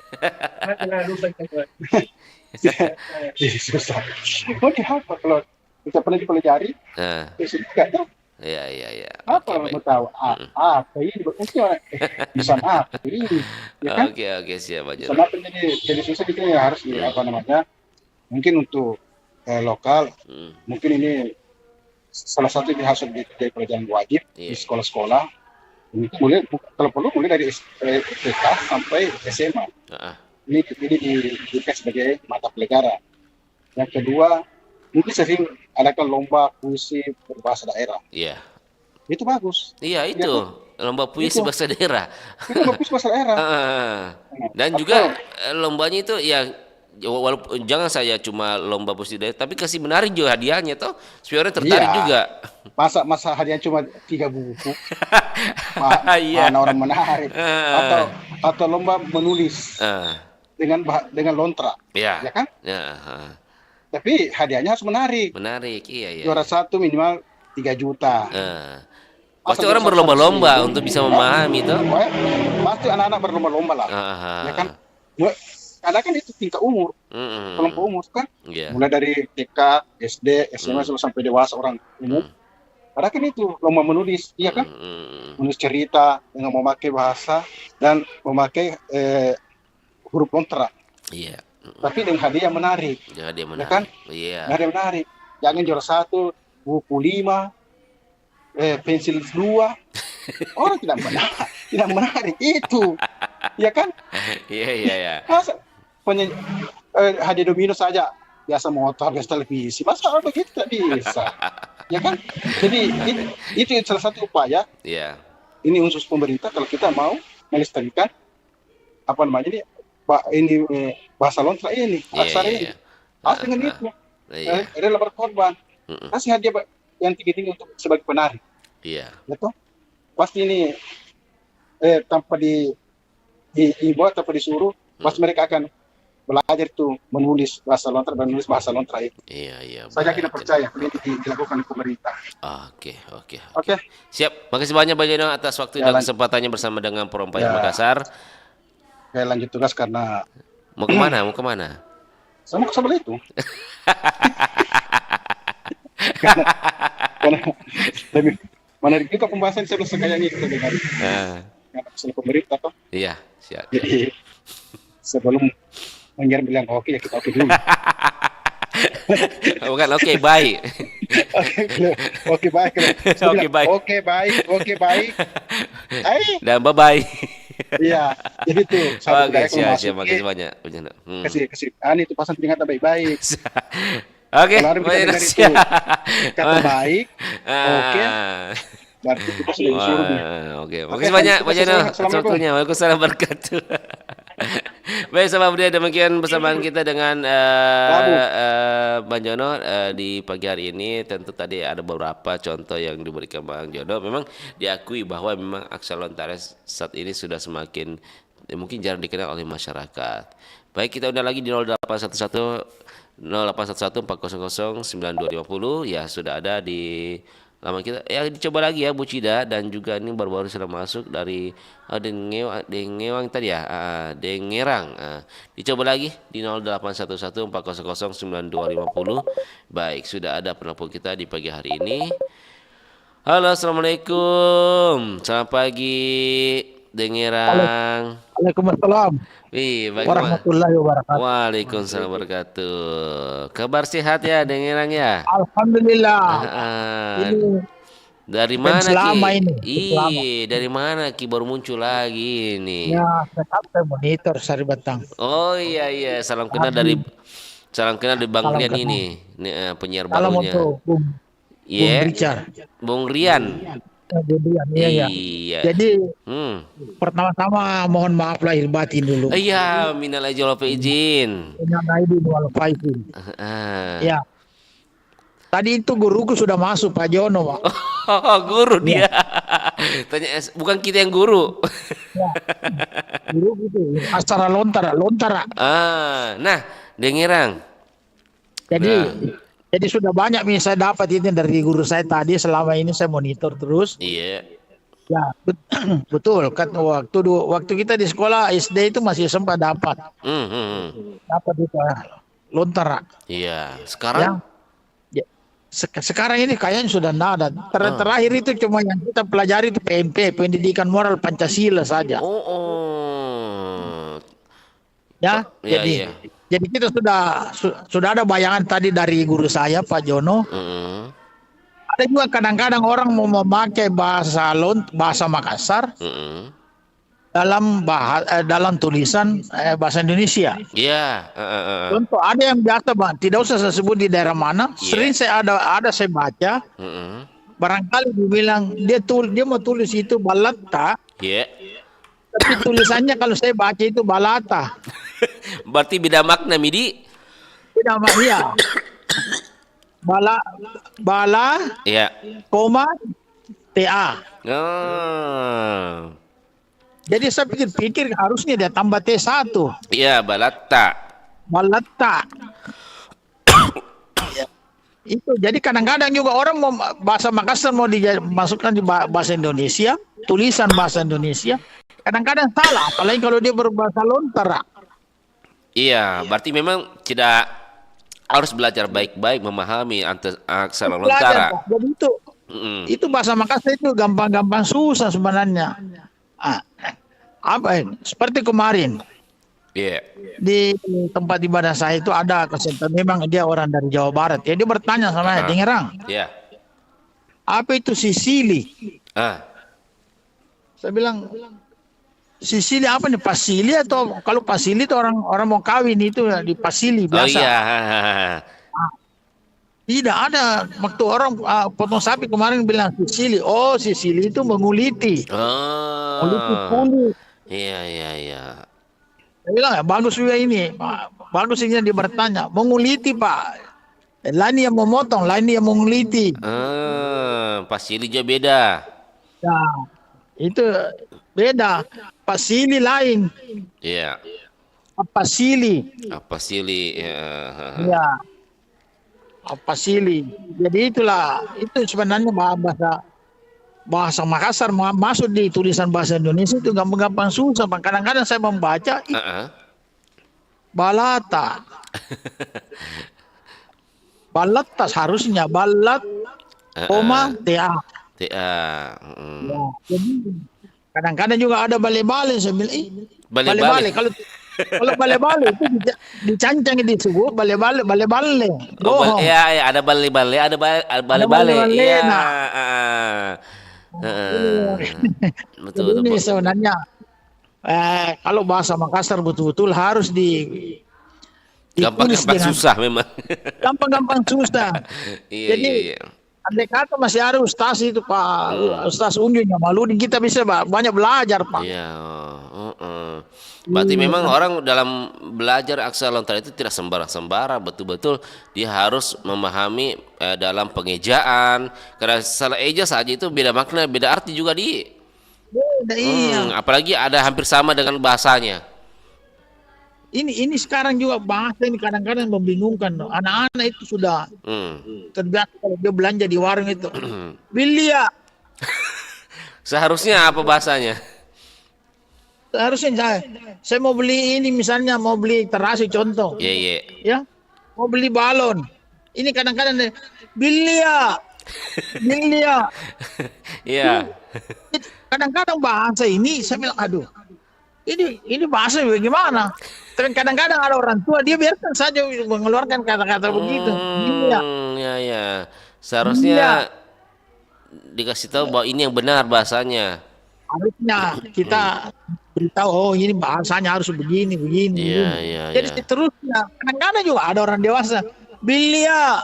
[SPEAKER 15] Susah. Oke, apa kalau kita pernah dipelajari? Enggak tahu.
[SPEAKER 2] Iya.
[SPEAKER 15] Apa mau tahu? Apa ini? Bisa apa ini?
[SPEAKER 2] Oke, siap aja.
[SPEAKER 15] Sama jadi susah gitu ya, harus mungkin untuk lokal, mungkin ini salah satu yang harus jadi pelajaran wajib di sekolah-sekolah. Itu boleh, kalau perlu boleh dari TK sampai SMA. Ini diberikan sebagai mata pelajaran. Yang kedua, mungkin sering adakan lomba puisi berbahasa daerah.
[SPEAKER 2] Iya.
[SPEAKER 15] Itu bagus.
[SPEAKER 2] Iya itu. Lomba puisi bahasa daerah.
[SPEAKER 15] Lomba puisi bahasa daerah.
[SPEAKER 2] Dan juga lombanya itu ya walaupun jangan saya cuma lomba puisi daerah, tapi kasih menarik juga hadiahnya toh. Supaya orang tertarik juga.
[SPEAKER 15] Masa hadiah cuma 3 buku. Mana orang menarik. Atau lomba menulis dengan lontra. Ya kan? Tapi hadiahnya harus menarik.
[SPEAKER 2] Iya.
[SPEAKER 15] Juara 1 minimal 3 juta.
[SPEAKER 2] Pasti orang berlomba-lomba untuk bisa memahami itu.
[SPEAKER 15] Pasti anak-anak berlomba-lomba lah. Ya kan? Karena kan itu tingkat umur. Kelompok umur kan. Mulai dari TK, SD, SMA sampai dewasa orang umum. Karena kan itu lomba menulis, iya kan? Menulis cerita dengan memakai bahasa dan memakai huruf lontra.
[SPEAKER 2] Iya.
[SPEAKER 15] Tapi dengan hadiah menarik.
[SPEAKER 2] Hadiah menarik.
[SPEAKER 15] Ya kan?
[SPEAKER 2] Iya.
[SPEAKER 15] Hadiah menarik. Jangan juara 1, buku 5, pensil 2. Orang tidak menarik itu. Ya kan?
[SPEAKER 2] Iya.
[SPEAKER 15] Masa hadiah domino saja biasa motor, biasa televisi, masa begitu tak bisa, ya kan? Jadi itu salah satu upaya.
[SPEAKER 2] Iya.
[SPEAKER 15] Ini unsur pemerintah kalau kita mau melestarikan apa namanya ini bahasa lontar ini, aksara ini, harus dengan itu. Rela berkorban, kasih hadiah yang tinggi-tinggi untuk sebagai penari.
[SPEAKER 2] Iya.
[SPEAKER 15] Betul? Pasti ini tanpa dibuat, tanpa disuruh, pasti mereka akan belajar itu menulis bahasa lontar dan menulis bahasa lontar itu.
[SPEAKER 2] Iya.
[SPEAKER 15] Saya tidak percaya ini dilakukan pemerintah.
[SPEAKER 2] Oke. Siap. Makasih banyak Pak Jono atas waktu dan kesempatannya bersama dengan Porompaya Makassar.
[SPEAKER 15] Saya lanjut tugas karena
[SPEAKER 2] mau kemana?
[SPEAKER 15] Saya mau ke Sabel itu. karena lebih menarik juga pembahasan saya kayak ini kita dengar. Karena pemerintah toh.
[SPEAKER 2] Iya, siap.
[SPEAKER 15] Jadi sebelum mengirim bilang oke ya kita oke dulu.
[SPEAKER 2] Bukan oke baik.
[SPEAKER 15] Oke baik. Oke baik.
[SPEAKER 2] Dan bye bye.
[SPEAKER 15] Iya, jadi itu.
[SPEAKER 2] Oke, siap. Makasih banyak.
[SPEAKER 15] Kasih. Itu pasang telinga baik-baik.
[SPEAKER 2] Oke.
[SPEAKER 15] Kata baik. Oke. Berarti kita sudah disuruh.
[SPEAKER 2] Oke. Makasih banyak Pak Jono atas waktunya. Waalaikumsalam warahmatullahi wabarakatuh. Baik, sahabat budaya, demikian persamaan kita dengan Bang Jono di pagi hari ini. Tentu tadi ada beberapa contoh yang diberikan Bang Jono. Memang diakui bahwa memang aksara lontar saat ini sudah semakin mungkin jarang dikenal oleh masyarakat. Baik, kita undang lagi di 0811 400 9250 ya, sudah ada di lama kita ya, dicoba lagi ya Bu Cida, dan juga ini baru-baru sudah masuk dari Dengewang tadi ya, Dengerang. Dicoba lagi di 0811 400 9250. Baik, sudah ada penelpon kita di pagi hari ini. Halo, assalamualaikum, selamat pagi Dengerang.
[SPEAKER 16] Waalaikumsalam.
[SPEAKER 2] Warahmatullahi wabarakatuh. Waalaikumsalam wabarakatuh. Kabar sehat ya Dengerang ya?
[SPEAKER 16] Alhamdulillah.
[SPEAKER 2] Ini dari mana Ki? Dari mana Ki baru muncul lagi ini?
[SPEAKER 16] Ya, saya monitor Sari Batang.
[SPEAKER 2] Oh iya, salam kenal dari Bang Rian ini, penyiar barunya. Bung Rian. Iya.
[SPEAKER 16] Jadi pertama-tama mohon maaf lahir batin dulu.
[SPEAKER 2] Iya, minal aidin wal faizin.
[SPEAKER 16] Minal aidin wal faizin. Ya. Tadi itu guruku sudah masuk Pak Jono, Pak.
[SPEAKER 2] Oh, guru dia. Tanya, bukan kita yang guru.
[SPEAKER 16] Ya. Guru gitu. Aksara lontar.
[SPEAKER 2] Nah, Dengerang.
[SPEAKER 16] Jadi sudah banyak nih saya dapat ini dari guru saya tadi, selama ini saya monitor terus.
[SPEAKER 2] Iya.
[SPEAKER 16] Ya, betul. Kan waktu kita di sekolah SD itu masih sempat dapat. Dapat itu lontar.
[SPEAKER 2] Iya. Sekarang?
[SPEAKER 16] Sekarang ini kayaknya sudah tidak ada. Terakhir itu cuma yang kita pelajari itu PMP, Pendidikan Moral Pancasila saja. Ya, jadi kita sudah ada bayangan tadi dari guru saya Pak Jono. Ada juga kadang-kadang orang mau memakai bahasa Makassar dalam tulisan bahasa Indonesia.
[SPEAKER 2] Iya.
[SPEAKER 16] Contoh ada yang biasa Bang, tidak usah saya sebut di daerah mana. Sering saya saya baca. Barangkali dibilang dia mau tulis itu balata.
[SPEAKER 2] Iya.
[SPEAKER 16] Tapi tulisannya kalau saya baca itu balata.
[SPEAKER 2] Berarti beda makna Midi?
[SPEAKER 16] Beda makna. Bala.
[SPEAKER 2] Iya.
[SPEAKER 16] Koma TA. Jadi saya pikir harusnya dia tambah T1.
[SPEAKER 2] Iya, balata.
[SPEAKER 16] Itu jadi kadang-kadang juga orang mau bahasa Makassar mau dimasukkan di bahasa Indonesia, tulisan bahasa Indonesia. Kadang-kadang salah, apalagi kalau dia berbahasa lontar.
[SPEAKER 2] Iya, berarti memang tidak harus belajar baik-baik memahami aksara lontara.
[SPEAKER 16] Jadi itu bahasa Makassar itu gampang-gampang susah sebenarnya. Seperti kemarin. Di tempat ibadah saya itu ada kesentan, memang dia orang dari Jawa Barat. Ya, dia bertanya sama saya, Dengerang.
[SPEAKER 2] Iya.
[SPEAKER 16] Apa itu Sisili? Saya bilang Sisili apa nih, pasili atau kalau pasili itu orang mau kawin itu ya, di pasili
[SPEAKER 2] Oh
[SPEAKER 16] biasa.
[SPEAKER 2] iya.
[SPEAKER 16] Tidak ada waktu orang potong sapi kemarin bilang sisili. Oh, sisili itu menguliti. Menguliti kulit.
[SPEAKER 2] Iya.
[SPEAKER 16] Saya bilang ya bagus juga ini. Bagus ini dia bertanya. Menguliti Pak. Lain yang memotong, lain yang menguliti.
[SPEAKER 2] Pasili juga beda.
[SPEAKER 16] Ya, itu beda. Pasili lain.
[SPEAKER 2] Iya.
[SPEAKER 16] Pasili.
[SPEAKER 2] Pasili.
[SPEAKER 16] Ya. Pasili. Jadi itulah, itu sebenarnya bahasa Makassar masuk di tulisan bahasa Indonesia itu gampang-gampang susah. Kadang-kadang saya membaca balata. Balatas harusnya balat koma TA.
[SPEAKER 2] TA.
[SPEAKER 16] Ya, jadi kadang-kadang juga ada bale-bale saya bilang
[SPEAKER 2] Bale-bale.
[SPEAKER 16] kalau bale-bale itu dicancang disebut bale-bale.
[SPEAKER 2] Oh, iya, ada bale-bale, ada bale-bale. Iya. Betul.
[SPEAKER 16] Ini sebenarnya kalau bahasa Makassar betul-betul harus
[SPEAKER 2] gampang-gampang susah memang.
[SPEAKER 16] Gampang-gampang susah. Jadi andai kata masih ada ustaz itu Pak, Ustaz Unjun yang malu, kita bisa banyak belajar Pak.
[SPEAKER 2] Iya. Berarti memang orang dalam belajar aksara lontar itu tidak sembarang-sembarang, betul-betul dia harus memahami dalam pengejaan. Karena salah eja saja itu beda makna, beda arti juga
[SPEAKER 16] Iya.
[SPEAKER 2] Apalagi ada hampir sama dengan bahasanya.
[SPEAKER 16] Ini sekarang juga bahasa ini kadang-kadang membingungkan. Anak-anak itu sudah terbiasa kalau dia belanja di warung itu. Bilia.
[SPEAKER 2] Seharusnya apa bahasanya?
[SPEAKER 16] Seharusnya saya mau beli ini, misalnya mau beli terasi contoh.
[SPEAKER 2] Iya.
[SPEAKER 16] Ya, mau beli balon. Ini kadang-kadang Bilia.
[SPEAKER 2] Iya.
[SPEAKER 16] Kadang-kadang bahasa ini saya bilang aduh. Ini bahasa bagaimana? Tapi kadang-kadang ada orang tua dia biarkan saja mengeluarkan kata-kata begitu.
[SPEAKER 2] Iya. Seharusnya dikasih tahu bahwa ini yang benar bahasanya.
[SPEAKER 16] Harusnya kita beritahu, oh ini bahasanya harus begini.
[SPEAKER 2] Iya.
[SPEAKER 16] Jadi seterusnya kadang-kadang juga ada orang dewasa Bilia.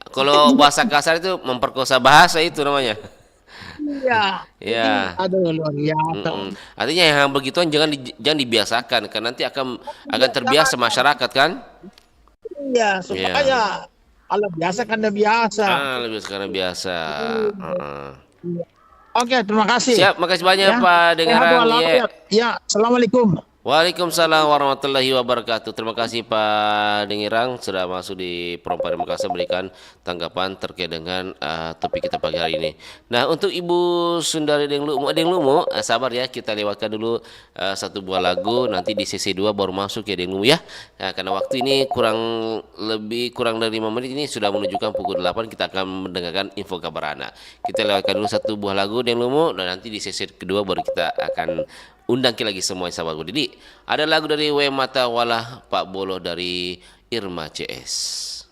[SPEAKER 2] Kalau bahasa kasar itu memperkosa bahasa itu namanya.
[SPEAKER 16] Iya. Aduh luar biasa.
[SPEAKER 2] Artinya yang begituan jangan dibiasakan, karena nanti akan terbiasa masyarakat kan?
[SPEAKER 16] Iya, supaya kalau biasa karena biasa.
[SPEAKER 2] Lebih karena biasa.
[SPEAKER 16] Oke, terima kasih.
[SPEAKER 2] Siap, makasih banyak Pak Dengeran.
[SPEAKER 16] Ya, assalamualaikum.
[SPEAKER 2] Waalaikumsalam warahmatullahi wabarakatuh. Terima kasih Pak Dengirang sudah masuk di Perempuan Makassar memberikan tanggapan terkait dengan topik kita pagi hari ini. Nah, untuk Ibu Sundari Denglumu, sabar ya, kita lewatkan dulu satu buah lagu, nanti di sesi 2 baru masuk ya Denglumu ya. Nah, karena waktu ini kurang dari 5 menit ini sudah menunjukkan pukul 8, kita akan mendengarkan info kabar anak. Kita lewatkan dulu satu buah lagu Denglumu, dan nanti di sesi kedua baru kita akan undang lagi semua sahabatku. Jadi ada lagu dari W Mata Walah Pak Bolo dari Irma CS.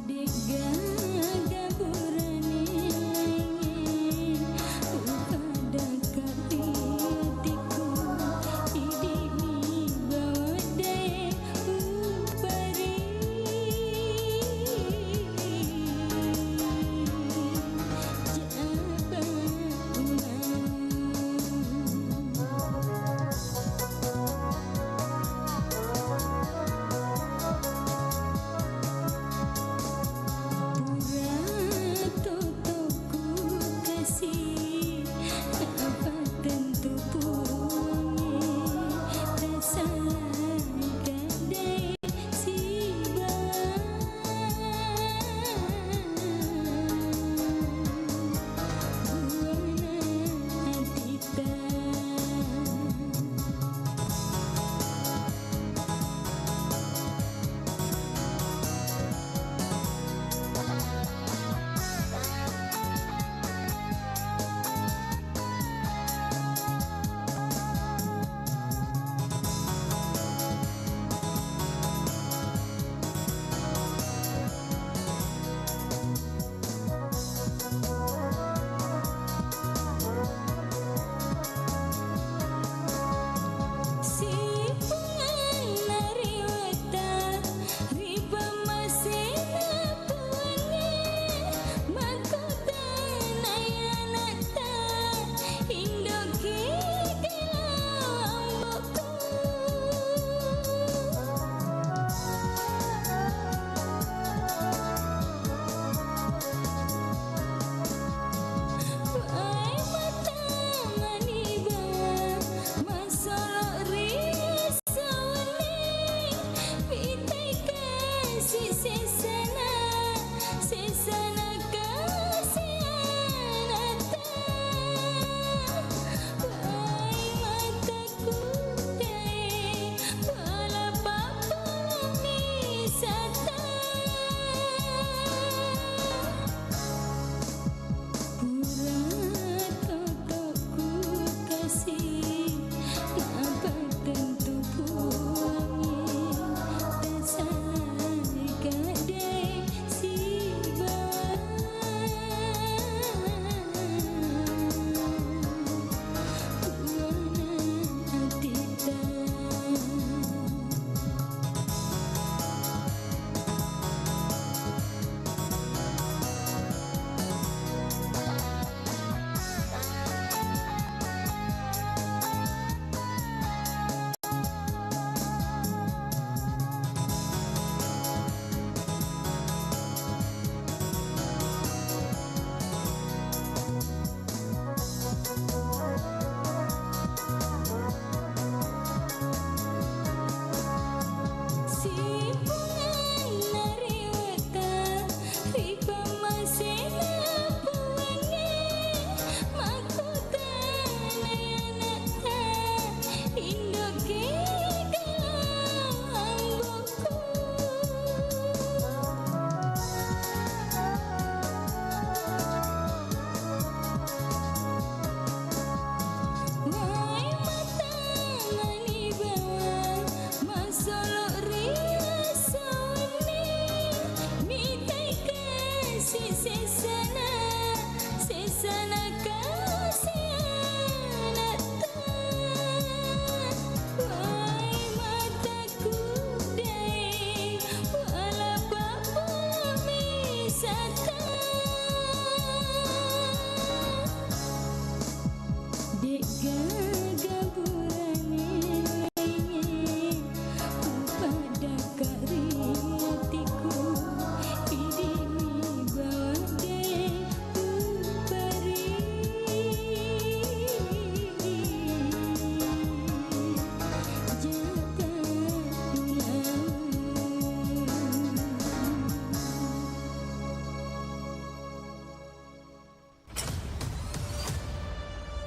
[SPEAKER 4] Diga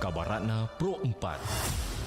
[SPEAKER 1] Kabaratna Pro 4.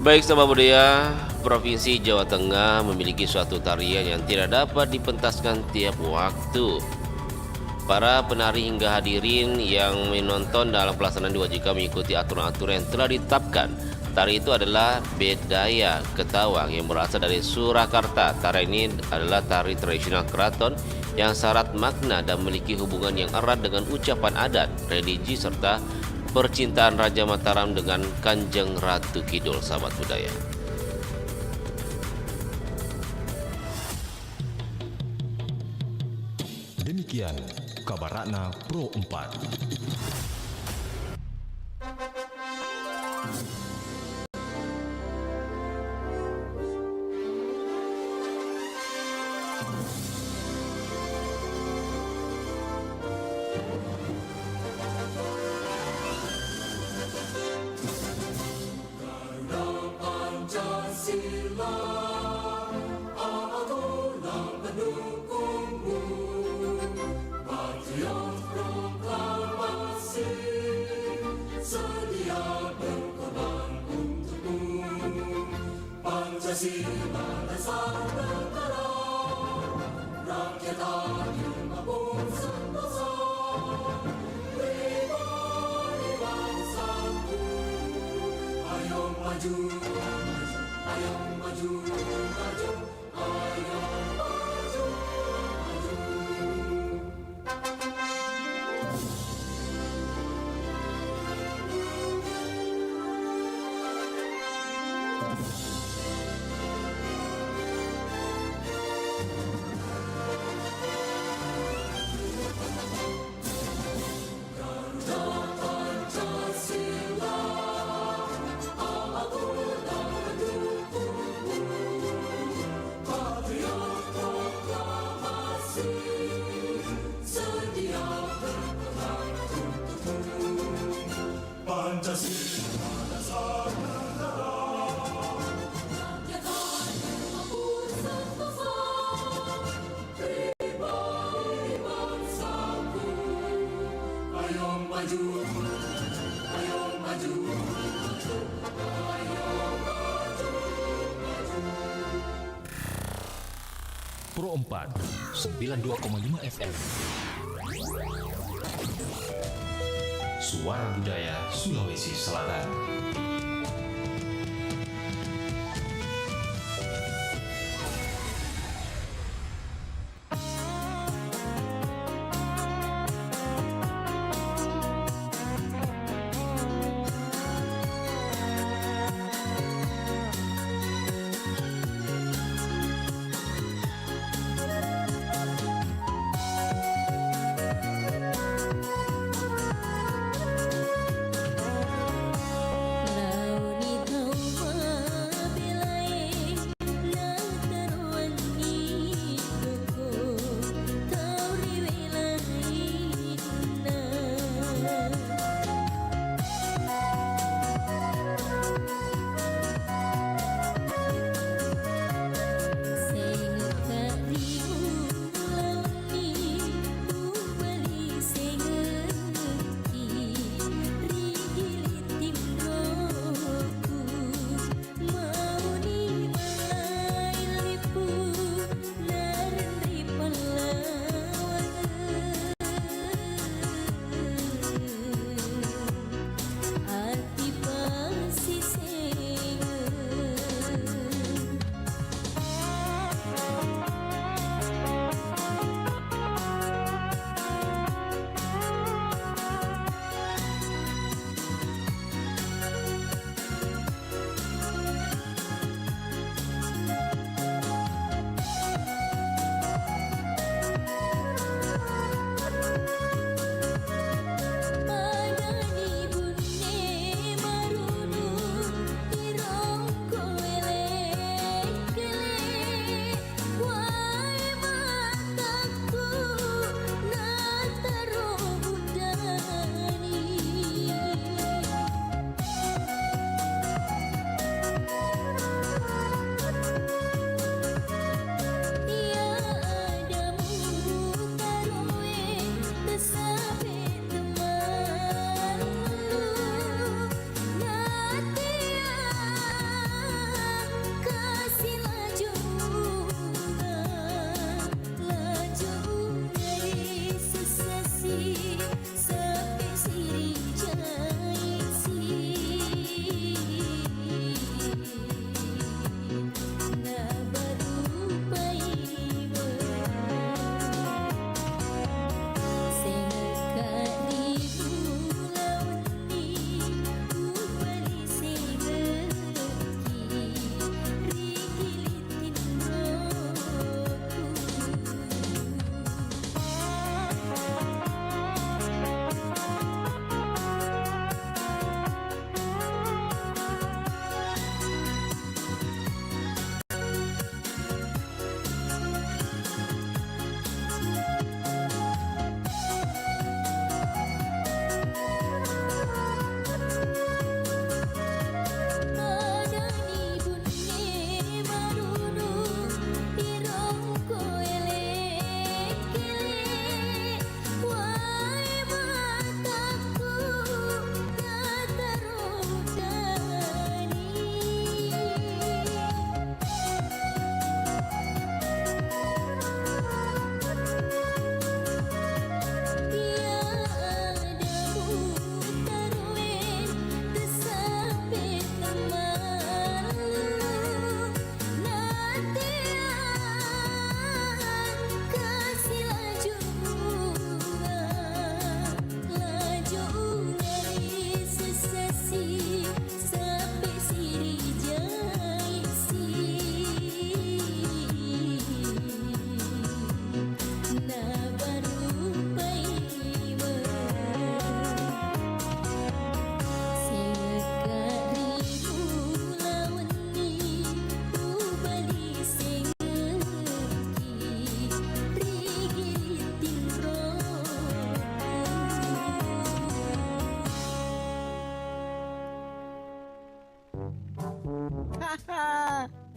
[SPEAKER 2] Baik sahabat budaya, Provinsi Jawa Tengah memiliki suatu tarian yang tidak dapat dipentaskan tiap waktu. Para penari hingga hadirin yang menonton dalam pelaksanaan diwajibkan mengikuti aturan-aturan yang telah ditetapkan. Tari itu adalah Bedaya Ketawang yang berasal dari Surakarta. Tari ini adalah tari tradisional keraton yang syarat makna dan memiliki hubungan yang erat dengan ucapan adat, religi, serta percintaan Raja Mataram dengan Kanjeng Ratu Kidul, sahabat budaya.
[SPEAKER 1] Demikian Kabaratna Pro 4. Pro 4 92,5 FM. Suara Budaya Sulawesi Selatan.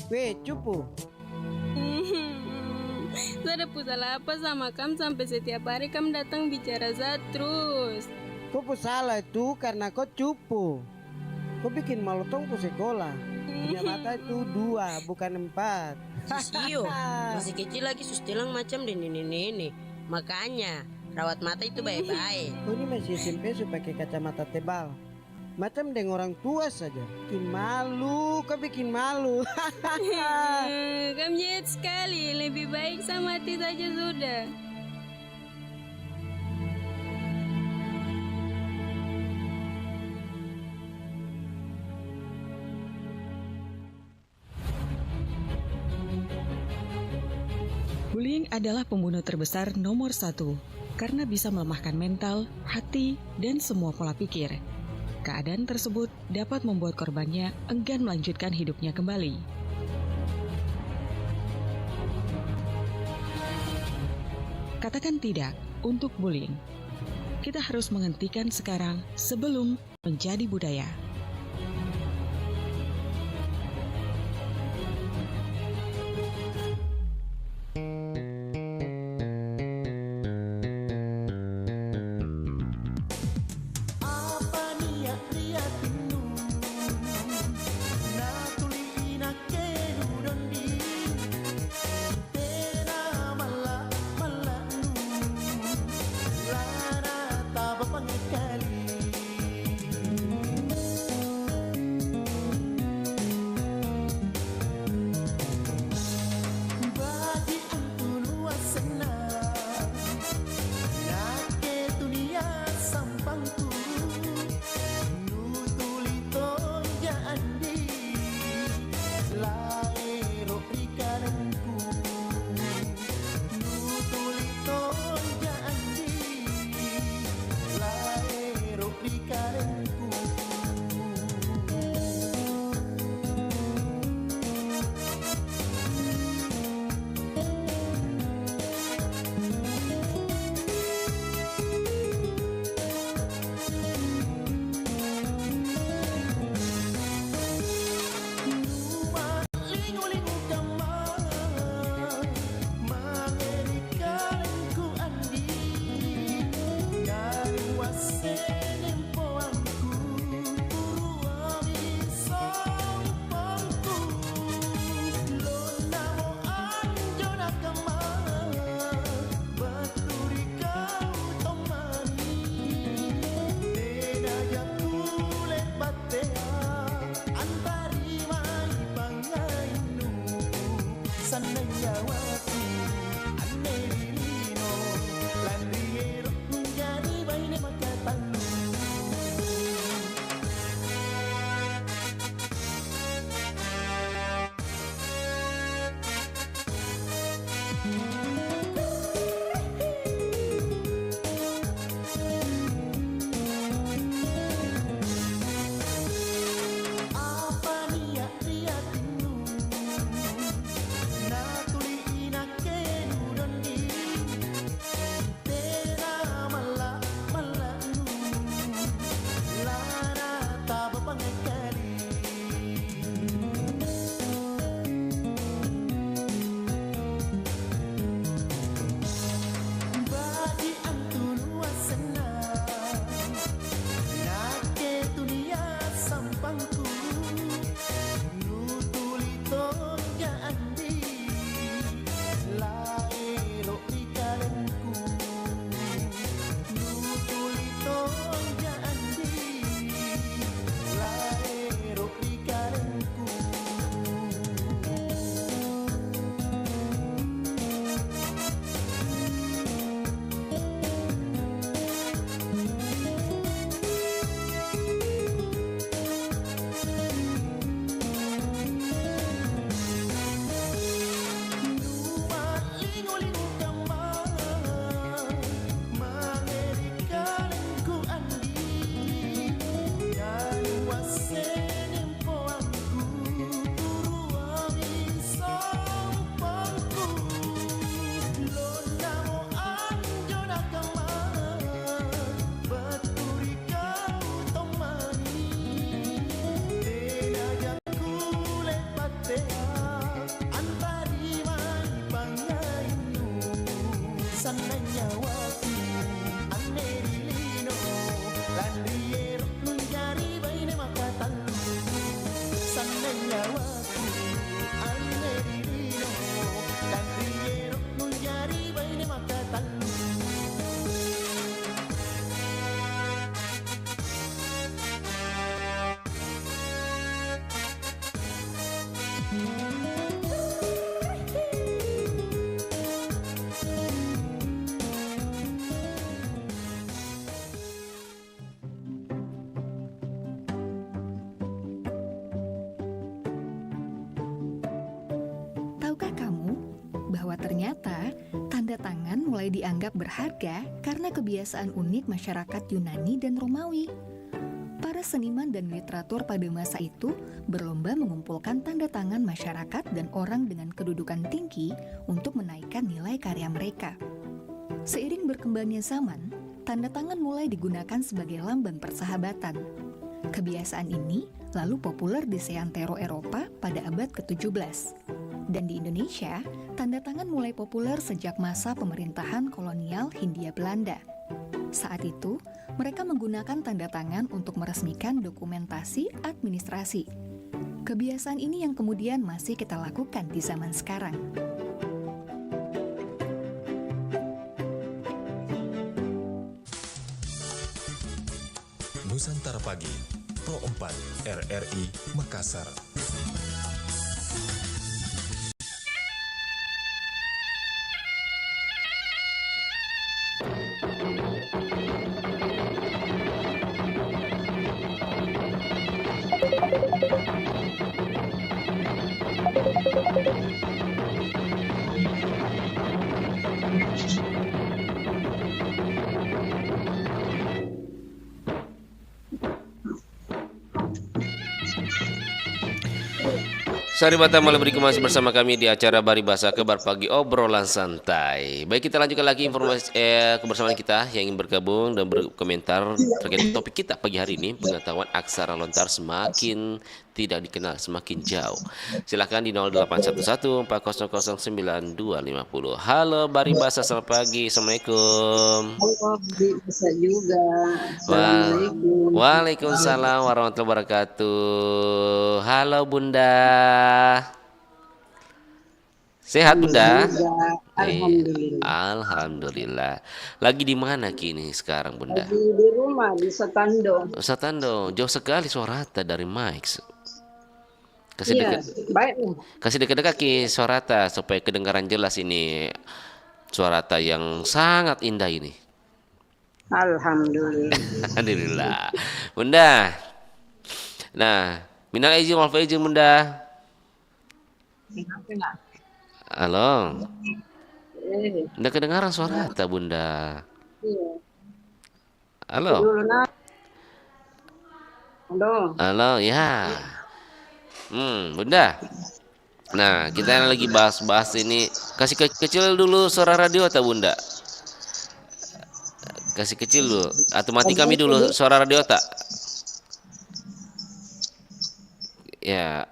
[SPEAKER 17] Weh, cupu.
[SPEAKER 18] Saya ada salah apa sama kamu sampai setiap hari kamu datang bicara Zat terus.
[SPEAKER 17] Kau salah itu karena kau cupu. Kau bikin malu tong ke sekolah. Punya mata itu 2, bukan 4.
[SPEAKER 19] Sisio, masih kecil lagi sustilang macam ini. Makanya rawat mata itu baik-baik.
[SPEAKER 17] Kau ini masih SMP supaya pakai kacamata tebal. Macam dengan orang tua saja. Bikin malu, kau bikin malu.
[SPEAKER 18] Kamu jahat sekali, lebih baik sama mati saja sudah.
[SPEAKER 20] Bullying adalah pembunuh terbesar nomor 1 karena bisa melemahkan mental, hati, dan semua pola pikir. Keadaan tersebut dapat membuat korbannya enggan melanjutkan hidupnya kembali. Katakan tidak untuk bullying. Kita harus menghentikan sekarang sebelum menjadi budaya.
[SPEAKER 21] Tahukah kamu bahwa ternyata tanda tangan mulai dianggap berharga karena kebiasaan unik masyarakat Yunani dan Romawi? Para seniman dan literatur pada masa itu berlomba mengumpulkan tanda tangan masyarakat dan orang dengan kedudukan tinggi untuk menaikkan nilai karya mereka. Seiring berkembangnya zaman, tanda tangan mulai digunakan sebagai lambang persahabatan. Kebiasaan ini lalu populer di seantero Eropa pada abad ke-17. Dan di Indonesia, tanda tangan mulai populer sejak masa pemerintahan kolonial Hindia Belanda. Saat itu, mereka menggunakan tanda tangan untuk meresmikan dokumentasi administrasi. Kebiasaan ini yang kemudian masih kita lakukan di zaman sekarang.
[SPEAKER 1] Nusantara Pagi, Pro 4 RRI Makassar.
[SPEAKER 2] Sahabat malam beriku masih bersama kami di acara Bari Bahasa Kabar Pagi Obrolan Santai. Baik, kita lanjutkan lagi informasi kebersamaan kita yang ingin bergabung dan berkomentar terkait topik kita pagi hari ini, pengetahuan aksara lontar semakin tidak dikenal, semakin jauh. Silakan di 0811 4009 250. Halo Bari Bahasa, selamat pagi. Assalamualaikum.
[SPEAKER 22] Halo, bisa juga. Assalamualaikum.
[SPEAKER 2] Waalaikumsalam warahmatullahi wabarakatuh. Halo Bunda. Sehat Bunda?
[SPEAKER 22] Alhamdulillah.
[SPEAKER 2] Alhamdulillah. Lagi di mana kini sekarang Bunda?
[SPEAKER 22] Lagi di rumah di Satando.
[SPEAKER 2] Satando, jauh sekali suarata dari Mike. Kasih
[SPEAKER 22] Iya,
[SPEAKER 2] dekat,
[SPEAKER 22] baik nih.
[SPEAKER 2] kasih dekat-dekat ke suarata supaya kedengaran jelas ini. Suarata yang sangat indah ini.
[SPEAKER 22] Alhamdulillah.
[SPEAKER 2] Alhamdulillah. Bunda. Nah, minal izin wal faizin Bunda. Halo. Nggak kedengaran suara ta Bunda.
[SPEAKER 22] Iya.
[SPEAKER 2] Halo.
[SPEAKER 22] Halo.
[SPEAKER 2] Halo ya. Bunda. Nah, kita lagi bahas-bahas ini. Kasih kecil dulu suara radio ta Bunda. Kasih kecil dulu. Atau mati kami dulu suara radio tak? Ya.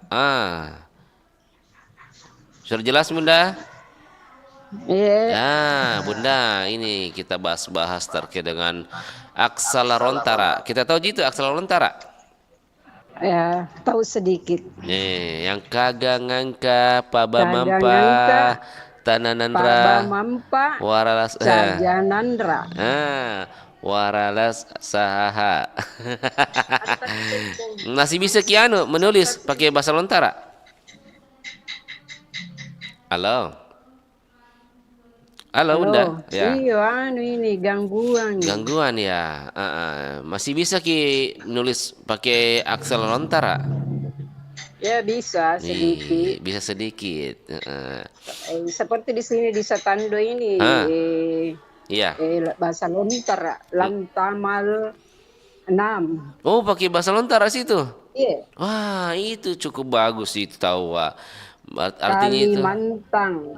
[SPEAKER 2] Sudah jelas Bunda?
[SPEAKER 22] Iya.
[SPEAKER 2] Nah, Bunda, ini kita bahas-bahas terkait dengan aksara lontara. Kita tahu gitu aksara lontara?
[SPEAKER 22] Ya, tahu sedikit.
[SPEAKER 2] Nih, yang kagak ngangka, paba mampa, tananandra,
[SPEAKER 22] Paba mampa,
[SPEAKER 2] waralas,
[SPEAKER 22] jajanandra.
[SPEAKER 2] waralas saha. Masih bisa kianu menulis pakai bahasa lontara? Halo. Halo Bunda. Ya.
[SPEAKER 22] Iya, ini gangguan.
[SPEAKER 2] Gangguan ya. Masih bisa ki nulis pakai aksara lontara?
[SPEAKER 22] Ya bisa sedikit.
[SPEAKER 2] Bisa sedikit.
[SPEAKER 22] Seperti di sini di Satando ini.
[SPEAKER 2] Iya.
[SPEAKER 22] Bahasa lontara, lantamal 6.
[SPEAKER 2] Oh, pakai bahasa lontara situ?
[SPEAKER 22] Iya.
[SPEAKER 2] Wah, itu cukup bagus itu tahu. Artinya itu
[SPEAKER 22] Kalimantan,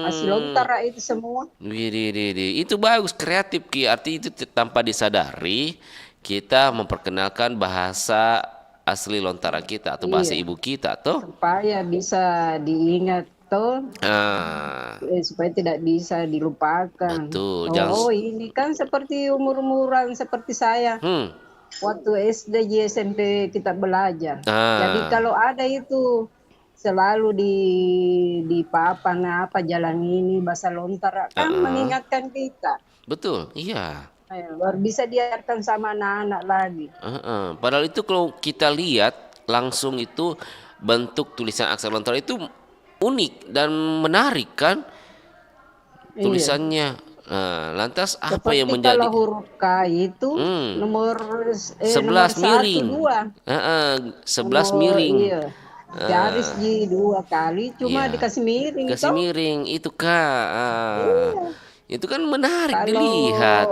[SPEAKER 22] asli lontara itu semua.
[SPEAKER 2] Itu bagus, kreatif Ki. Arti itu tanpa disadari kita memperkenalkan bahasa asli lontara kita atau bahasa ibu kita toh.
[SPEAKER 22] Supaya bisa diingat toh. Supaya tidak bisa dilupakan.
[SPEAKER 2] Betul.
[SPEAKER 22] Oh, ini kan seperti umur-umuran seperti saya. waktu SD SMP kita belajar. Jadi kalau ada itu selalu di papan apa jalan ini bahasa lontar kan mengingatkan kita.
[SPEAKER 2] Betul, iya.
[SPEAKER 22] Baru bisa diarahkan sama anak-anak lagi.
[SPEAKER 2] Padahal itu kalau kita lihat langsung itu bentuk tulisan aksara lontar itu unik dan menarik kan tulisannya. Lantas apa
[SPEAKER 22] Seperti
[SPEAKER 2] yang menjadi
[SPEAKER 22] kalau huruf K itu nomor
[SPEAKER 2] 11 miring. 11 miring.
[SPEAKER 22] Iya. Garis di 2 kali cuma dikasih miring.
[SPEAKER 2] Kasih miring itu Kak. Itu kan menarik dilihat.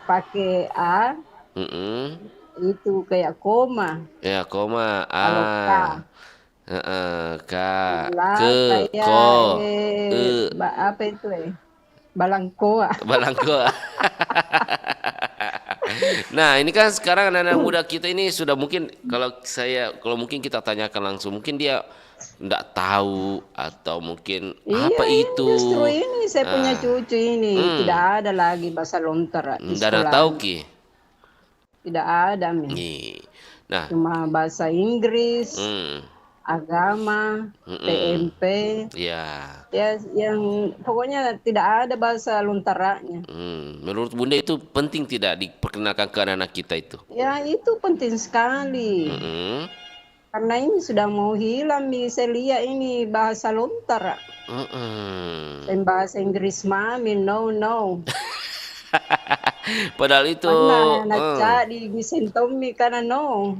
[SPEAKER 22] Pakai A itu kayak koma.
[SPEAKER 2] Ya koma A.
[SPEAKER 22] Kalau K.
[SPEAKER 2] K ke ko
[SPEAKER 22] apa itu balangkoa.
[SPEAKER 2] Balangkoa. Nah ini kan sekarang anak-anak muda kita ini sudah mungkin kalau mungkin kita tanyakan langsung mungkin dia enggak tahu atau mungkin apa itu.
[SPEAKER 22] Justru ini saya punya cucu ini tidak ada lagi bahasa lontar di
[SPEAKER 2] tidak
[SPEAKER 22] sekolah.
[SPEAKER 2] tahu ki.
[SPEAKER 22] Tidak ada
[SPEAKER 2] Nah
[SPEAKER 22] cuma bahasa Inggris, agama, PMP.
[SPEAKER 2] Ya
[SPEAKER 22] yang pokoknya tidak ada bahasa lontaranya.
[SPEAKER 2] Menurut Bunda itu penting tidak diperkenalkan ke anak-anak kita itu?
[SPEAKER 22] Ya itu penting sekali. Karena ini sudah mau hilang saya lihat ini bahasa lontar. Dan bahasa Inggris mami no.
[SPEAKER 2] Padahal itu
[SPEAKER 22] anak di sentomi karena no.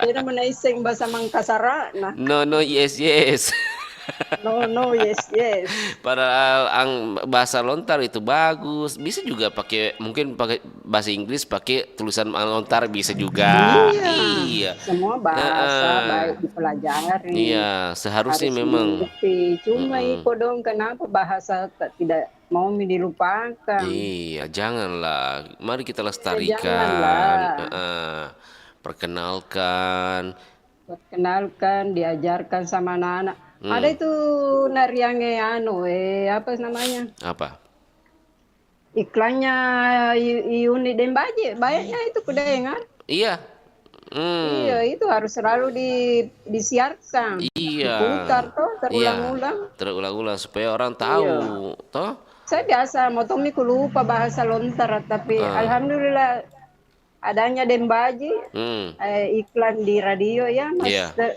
[SPEAKER 22] Kira menaiseng bahasa Mangkasara.
[SPEAKER 2] No yes.
[SPEAKER 22] No yes.
[SPEAKER 2] Padahal bahasa lontar itu bagus. Bisa juga mungkin pakai bahasa Inggris pakai tulisan lontar bisa juga. Iya.
[SPEAKER 22] Semua bahasa baik dipelajari.
[SPEAKER 2] Iya, seharusnya memang.
[SPEAKER 22] Cuma iko dong kenapa bahasa tidak mau dilupakan.
[SPEAKER 2] Iya, janganlah. Mari kita lestarikan. Perkenalkan,
[SPEAKER 22] diajarkan sama anak-anak. Ada itu nariange apa namanya?
[SPEAKER 2] Apa?
[SPEAKER 22] Iklannya unit dan bayarnya itu kudengar.
[SPEAKER 2] Iya.
[SPEAKER 22] Iya, itu harus selalu disiarkan.
[SPEAKER 2] Iya.
[SPEAKER 22] Diputar terulang-ulang
[SPEAKER 2] supaya orang tahu, toh?
[SPEAKER 22] Saya biasa motomiku lupa bahasa lontar tapi alhamdulillah adanya Dembaji iklan di radio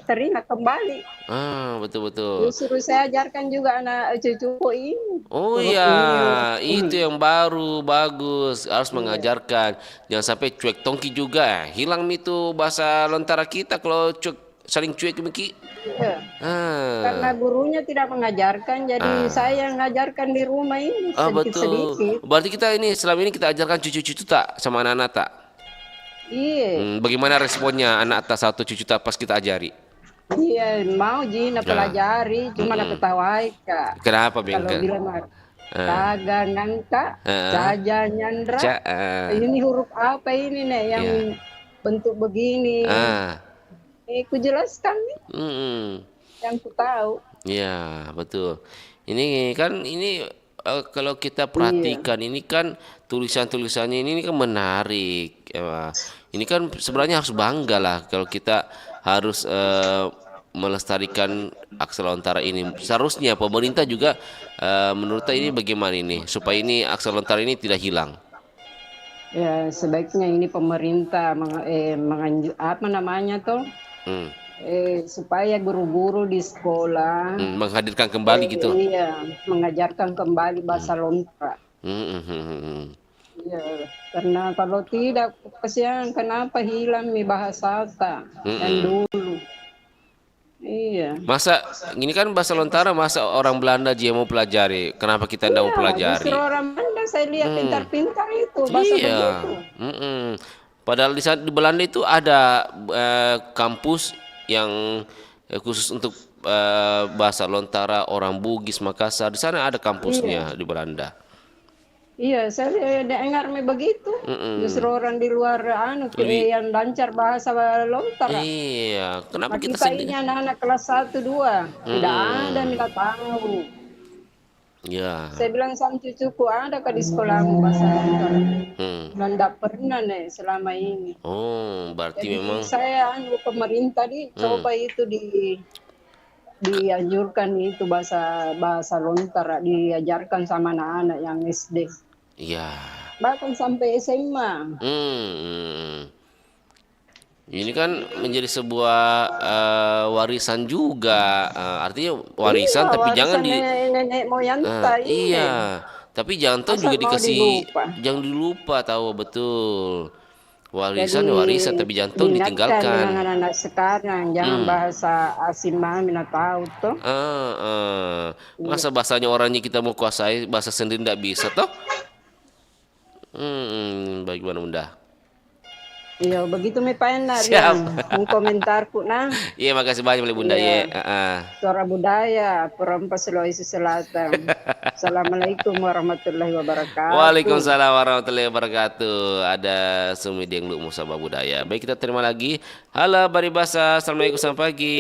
[SPEAKER 22] teringat kembali.
[SPEAKER 2] Betul.
[SPEAKER 22] Suruh saya ajarkan juga anak cucuku ini.
[SPEAKER 2] Oh iya, itu yang baru bagus harus mengajarkan. Jangan sampai cuek tongki juga. Hilang itu bahasa lontara kita kalau saling cuek miki.
[SPEAKER 22] Iya. Karena gurunya tidak mengajarkan, jadi saya yang mengajarkan di rumah ini sedikit-sedikit.
[SPEAKER 2] Berarti kita ini selama ini kita ajarkan cucu-cucu tak sama anak-anak tak?
[SPEAKER 22] Iya.
[SPEAKER 2] Bagaimana responnya anak tak satu cucu tak pas kita ajari?
[SPEAKER 22] Iya, mau Jina pelajari, cuma nak ketawai Kak.
[SPEAKER 2] Kenapa Bengka?
[SPEAKER 22] Kalau bilang Taga ngangka, saja nyandra. Ini huruf apa ini nih yang bentuk begini? Ku jelaskan nih. Yang ku tahu.
[SPEAKER 2] Iya, betul. Ini kan kalau kita perhatikan ini kan tulisan-tulisannya ini kan menarik. Ini kan sebenarnya harus bangga lah kalau kita harus melestarikan aksara lontara ini. Seharusnya pemerintah juga menurut saya ini bagaimana ini supaya ini aksara lontara ini tidak hilang.
[SPEAKER 22] Ya sebaiknya ini pemerintah apa namanya tuh? Supaya guru-guru di sekolah
[SPEAKER 2] menghadirkan kembali gitu.
[SPEAKER 22] Iya, mengajarkan kembali bahasa lontara. Iya, karena kalau tidak kesian kenapa hilang nih bahasa yang dulu. Iya.
[SPEAKER 2] Masa ini kan bahasa lontara, masa orang Belanda dia mau pelajari, kenapa kita tidak mau pelajari?
[SPEAKER 22] Justru orang Belanda saya lihat pintar-pintar itu bahasa begitu.
[SPEAKER 2] Padahal di Belanda itu ada kampus yang khusus untuk bahasa lontara orang Bugis Makassar. Di sana ada kampusnya di Belanda.
[SPEAKER 22] Iya, saya dengar begitu. Justru orang di luar yang lancar bahasa lontara.
[SPEAKER 2] Iya, kenapa kita
[SPEAKER 22] ini anak-anak kelas 1, 2 tidak ada minta tahu. Ya. Saya bilang sama cucuku, ada di sekolahmu bahasa lontar? Dan tidak pernah nih selama ini.
[SPEAKER 2] Oh, berarti
[SPEAKER 22] jadi
[SPEAKER 2] memang
[SPEAKER 22] saya pemerintah coba itu dianjurkan itu bahasa lontar diajarkan sama anak-anak yang SD.
[SPEAKER 2] Iya.
[SPEAKER 22] Bahkan sampai SMA.
[SPEAKER 2] Ini kan menjadi sebuah warisan juga, artinya warisan tapi jangan di
[SPEAKER 22] nenek moyang
[SPEAKER 2] iya, tapi jangan tahu juga dikasih, jangan dilupa tahu betul. Warisan jadi, warisan tapi jangan tahu ditinggalkan.
[SPEAKER 22] Dengan anak sekarang jangan bahasa asing mana tahu tuh.
[SPEAKER 2] Masa bahasanya orangnya kita mau kuasai, bahasa sendiri tidak bisa toh? Bagaimana Bunda?
[SPEAKER 22] Iya, begitu mi Pak yang komentarku nah.
[SPEAKER 2] Iya, makasih banyak oleh Bunda ya.
[SPEAKER 22] Suara Budaya, Perempas Sulawesi Selatan. Assalamualaikum warahmatullahi wabarakatuh.
[SPEAKER 2] Waalaikumsalam warahmatullahi wabarakatuh. Ada Sumi Dengluk Musabah Budaya. Baik, kita terima lagi. Halo Baribasa, assalamualaikum, selamat pagi.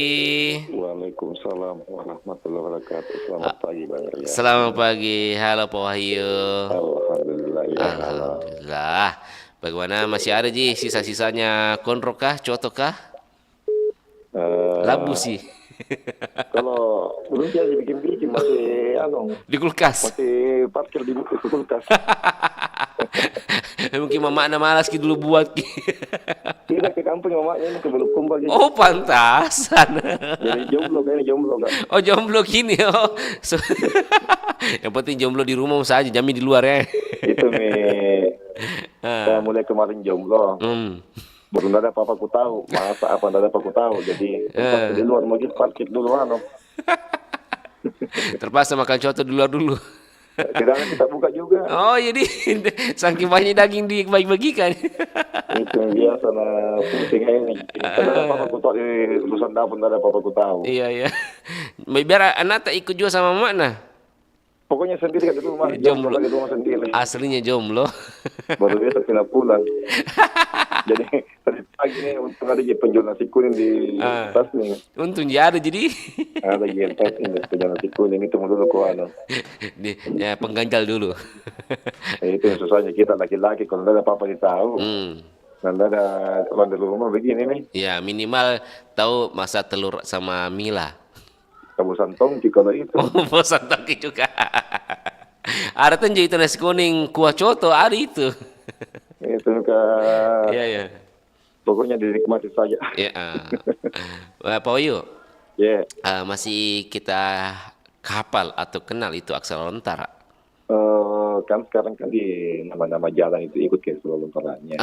[SPEAKER 5] Waalaikumsalam warahmatullahi wabarakatuh. Selamat pagi Bang Ria.
[SPEAKER 2] Selamat pagi. Halo Pak Wahyu.
[SPEAKER 5] Alhamdulillah. Ya,
[SPEAKER 2] alhamdulillah. Bagaimana, masih ada Ji sisa-sisanya konro kah, coto kah? Labu sih.
[SPEAKER 5] Kalau belum jadi bikin biji masih
[SPEAKER 2] di kulkas.
[SPEAKER 5] Masih parkir di kulkas.
[SPEAKER 2] Mungkin mamanya malas dulu buat.
[SPEAKER 5] Tidak ke kampung mamanya ini ke Bulukumba gitu.
[SPEAKER 2] Oh, pantasan.
[SPEAKER 5] Jadi jomblo kayaknya jomblo kan.
[SPEAKER 2] Oh, jomblo gini oh. Yang penting jomblo di rumah saja, jamin di luar ya.
[SPEAKER 5] Itu nih. Saya mulai kemarin jomblo. Baru ada apa-apa ku tahu. Masa apa ada apa-apa ku tahu. Jadi di luar mau parkir dulu
[SPEAKER 2] Terpaksa makan coto di luar dulu.
[SPEAKER 5] Kira-kira kita buka juga.
[SPEAKER 2] Oh, jadi saking banyak daging dibagi-bagikan.
[SPEAKER 5] Itu biasa lah pusing ini. Ada apa-apa ku tahu di lulusan dapur ada apa-apa ku tahu.
[SPEAKER 2] Iya. Biar anak tak ikut juga sama mak nah.
[SPEAKER 5] Pokoknya sendiri kan di rumah, jomblo di rumah sendiri.
[SPEAKER 2] Aslinya jomblo.
[SPEAKER 5] Baru biasa pindah pulang. Jadi tadi pagi nih untung ada penjual nasi kuning di tas nih.
[SPEAKER 2] Untung ya ada jadi.
[SPEAKER 5] Ada yang tas ini penjual nasi kuning itu dulu ku
[SPEAKER 2] ya pengganjal dulu.
[SPEAKER 5] Itu yang susahnya kita laki-laki kalau ada apa-apa tahu. Nanti ada orang di rumah begini nih.
[SPEAKER 2] Ya minimal tahu masak telur sama Mila.
[SPEAKER 5] Bosan tongki kalau itu.
[SPEAKER 2] Bosan tongki juga. Ada tenju itu nasi kuning kuah coto ada itu.
[SPEAKER 5] Itu kan.
[SPEAKER 2] Iya.
[SPEAKER 5] Pokoknya dinikmati saja.
[SPEAKER 2] Iya. Pak Wayu.
[SPEAKER 5] Iya.
[SPEAKER 2] Masih kita hafal atau kenal itu aksara lontara?
[SPEAKER 5] Kan sekarang kan di nama-nama jalan itu ikut ke aksara lontaranya.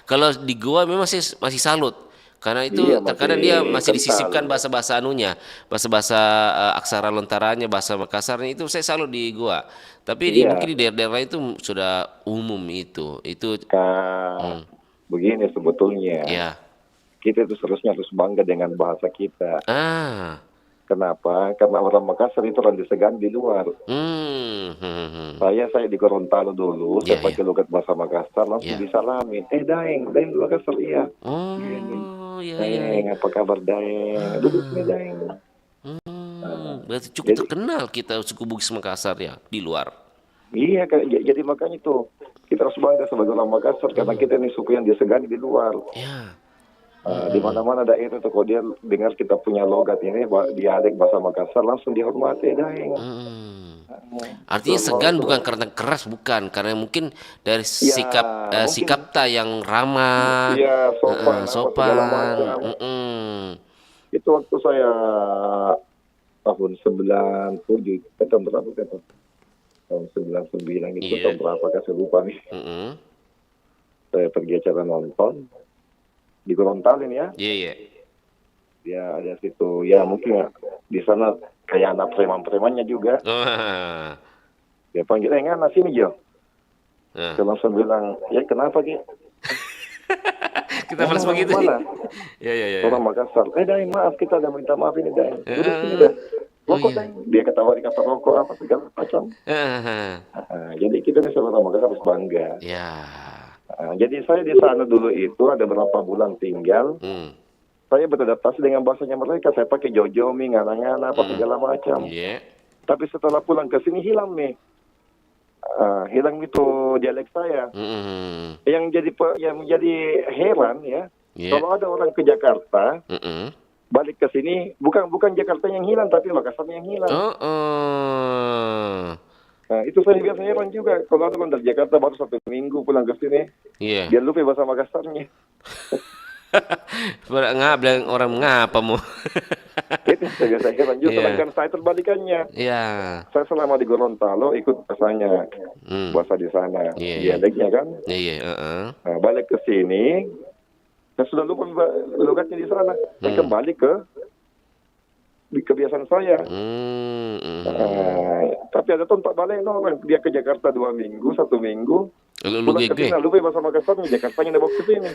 [SPEAKER 2] Kalau di gua memang masih salut. Karena itu terkadang dia masih disisipkan bahasa-bahasa anunya, bahasa-bahasa aksara lontaranya, bahasa Makassarnya itu saya selalu di gua. Tapi mungkin di daerah-daerah itu sudah umum itu.
[SPEAKER 5] Begini sebetulnya.
[SPEAKER 2] Ya. Kita
[SPEAKER 5] itu seharusnya harus bangga dengan bahasa kita. Kenapa? Karena orang Makassar itu orang disegan di luar. Saya di Gorontalo dulu, saya pakai logat bahasa Makassar langsung disalamin. Daeng di Makassar iya. Daeng, apa kabar Daeng? Duduk nih Daeng.
[SPEAKER 2] Berarti cukup terkenal kita suku Bugis Makassar ya di luar.
[SPEAKER 5] Iya, jadi makanya itu kita harus bangga sebagai orang Makassar karena kita ini suku yang disegani di luar. Di mana-mana daerah itu kalau dia dengar kita punya logat ini dialek bahasa Makassar langsung dihormati Daeng.
[SPEAKER 2] Artinya segan bukan karena keras, bukan karena mungkin dari sikap yang ramah, sopan.
[SPEAKER 5] Itu waktu saya tahun 97, tahun berapa kan? Tahun 99 itu tahun berapa kan saya lupa nih. Saya pergi acara nonton di Gorontalo ini ya.
[SPEAKER 2] Iya.
[SPEAKER 5] Dia ada situ ya mungkin di sana kayak anak preman-premannya juga. Dia panggil, ngana sini Jo. Saya langsung bilang, ya kenapa Ki?
[SPEAKER 2] Kita balas begitu. Iya.
[SPEAKER 5] Orang Makassar, Daeng maaf kita ada minta maaf ini Daeng. Duduk sini dah. Rokok Daeng. Dia ketawarin kata rokok apa segala macam. Jadi kita nih orang Makassar harus bangga. Jadi saya di sana dulu itu ada berapa bulan tinggal. Saya beradaptasi dengan bahasanya mereka. Saya pakai jojomi, ngana-ngana, apa segala macam. Tapi setelah pulang ke sini hilang nih. Hilang itu dialek saya. Yang menjadi heran ya, kalau ada orang ke Jakarta, balik ke sini, bukan Jakarta yang hilang, tapi Makassar yang hilang. Nah, itu saya biasa heran juga. Kalau ada orang dari Jakarta baru 1 minggu pulang ke sini, dia lupa bahasa Makassarnya.
[SPEAKER 2] Bilang orang mengapa mau?
[SPEAKER 5] Itu saya biasa heran juga. Sedangkan saya terbalikannya. Saya selama di Gorontalo ikut bahasanya, bahasa di sana, dialeknya kan. Nah, balik ke sini, saya sudah lupa logatnya di sana. Saya kembali ke kebiasaan saya. Tapi ada tempat balik orang dia ke Jakarta 2 minggu, 1 minggu. Pulang ke sini lupa bahasa Makassarnya, Jakartanya udah bawa ke sini.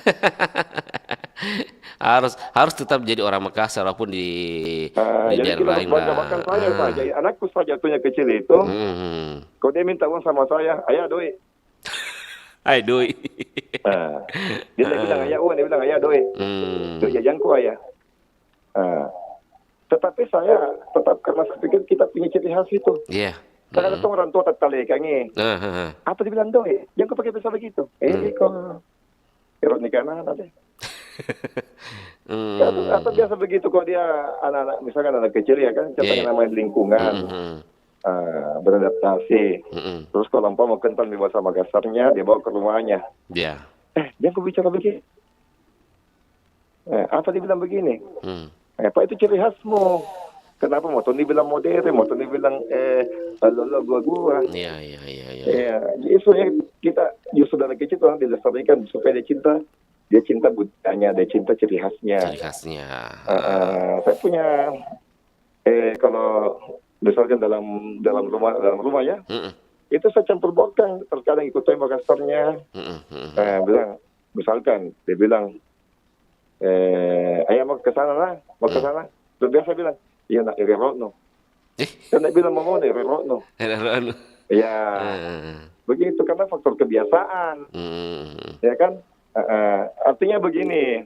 [SPEAKER 2] harus tetap jadi orang Makassar walaupun di daerah lain.
[SPEAKER 5] Bahkan saya saja, anakku saja punya kecil itu. Kalau dia minta uang sama saya, ayah doi.
[SPEAKER 2] Ay doi.
[SPEAKER 5] Dia tak bilang ayah uang, dia bilang ayah doi. Doi jajanku ayah. Tetapi saya tetap karena saya pikir kita punya ciri khas itu. Karena itu orang tua tak talekangi. Apa dibilang doi? Jangan kau pakai bahasa begitu. Kau erot nikah anak deh. Atau biasa begitu kalau dia anak-anak, misalkan anak kecil ya kan, contohnya namanya lingkungan, beradaptasi. Terus kalau mau kental di bahasa Makassarnya, dia bawa ke rumahnya. Jangan kau bicara begitu. Apa dibilang begini? Apa itu ciri khasmu? Kenapa mau Tony bilang modern, mau Tony bilang gua. Iya. Kita justru dari kecil tuh dilestarikan supaya dia cinta budayanya, dia cinta ciri khasnya. Saya punya kalau misalkan dalam rumah ya, itu saya campur baurkan, terkadang ikut tema Makassarnya. Bilang, misalkan dia bilang, ayah mau ke sana lah, mau ke sana. Terus biasa bilang, iya nak Rerotno. Karena bilang mau Rerotno. Iya. Begitu karena faktor kebiasaan. Ya kan? Artinya begini.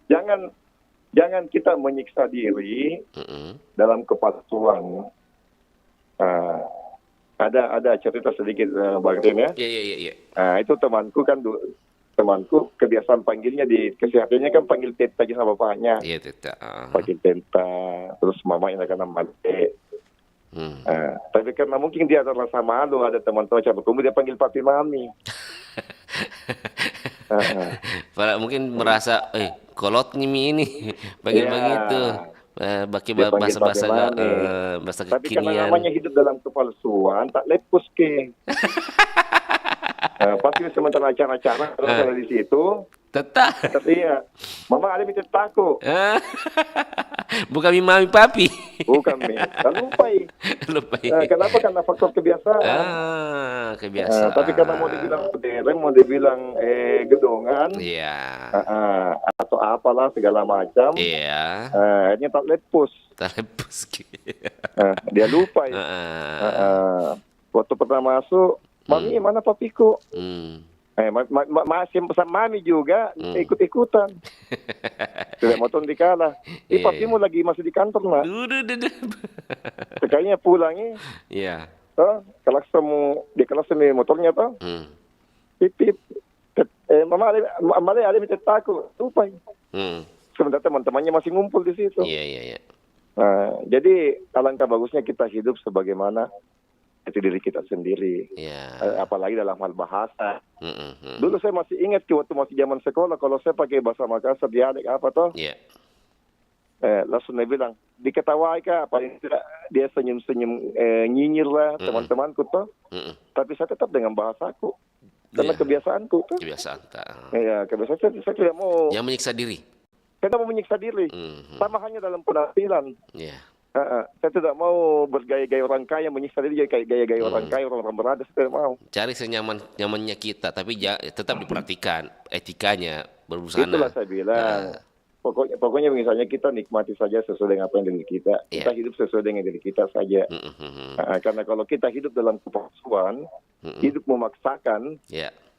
[SPEAKER 5] Jangan kita menyiksa diri dalam kepatuhan. Ada cerita sedikit Bang Rin ya.
[SPEAKER 2] Iya.
[SPEAKER 5] Itu temanku kebiasaan panggilnya di kesehatannya kan panggil teta aja sama bapaknya.
[SPEAKER 2] Iya teta.
[SPEAKER 5] Panggil teta, terus mamanya karena mati. Tapi karena mungkin dia ada rasa malu, ada teman-teman cabut umur dia panggil papi mami.
[SPEAKER 2] Mungkin merasa, kolot nih ini panggil begitu. Pakai bahasa
[SPEAKER 5] Tapi karena namanya hidup dalam kepalsuan, tak lepus ke. Pasti sementara acara-acara kalau di situ
[SPEAKER 2] tetap.
[SPEAKER 5] Tapi ya, mama ada minta tako.
[SPEAKER 2] Bukan mami papi.
[SPEAKER 5] Bukan mi. Lupai. Kenapa? Karena faktor kebiasaan.
[SPEAKER 2] Kebiasaan.
[SPEAKER 5] Tapi karena mau dibilang modern, mau dibilang gedongan. Atau apalah segala macam. Akhirnya tak lepus. Dia lupa ya. Waktu pertama masuk, mami mana papiku? Masih pesan mami juga ikut-ikutan. Tidak mau tuh dikalah. Papimu lagi masih di kantor mak. Sekalinya pulangnya. Kalau semu di kelas semi motornya toh. Pip. Mama ada minta takut. Lupa. Sementara teman-temannya masih ngumpul di situ.
[SPEAKER 2] Iya.
[SPEAKER 5] Jadi alangkah bagusnya kita hidup sebagaimana itu diri kita sendiri. Apalagi dalam hal bahasa. Dulu saya masih ingat waktu masih zaman sekolah, kalau saya pakai bahasa Makassar dialek apa toh? Langsung dia bilang, diketawai kah? Paling tidak dia senyum-senyum nyinyir lah teman-temanku toh. Tapi saya tetap dengan bahasaku. Karena kebiasaanku toh. Kebiasaan saya tidak mau.
[SPEAKER 2] Yang menyiksa diri.
[SPEAKER 5] Saya tidak mau menyiksa diri. Sama hanya dalam penampilan. Saya tidak mau bergaya-gaya orang kaya, menyiksa diri kayak gaya-gaya orang kaya, orang berada, saya tidak mau.
[SPEAKER 2] Cari senyaman-nyamannya kita, tapi tetap diperhatikan etikanya berbusana.
[SPEAKER 5] Itulah saya bilang. Pokoknya misalnya kita nikmati saja sesuai dengan apa yang diri kita. Kita hidup sesuai dengan diri kita saja. Karena kalau kita hidup dalam kepalsuan, hidup memaksakan,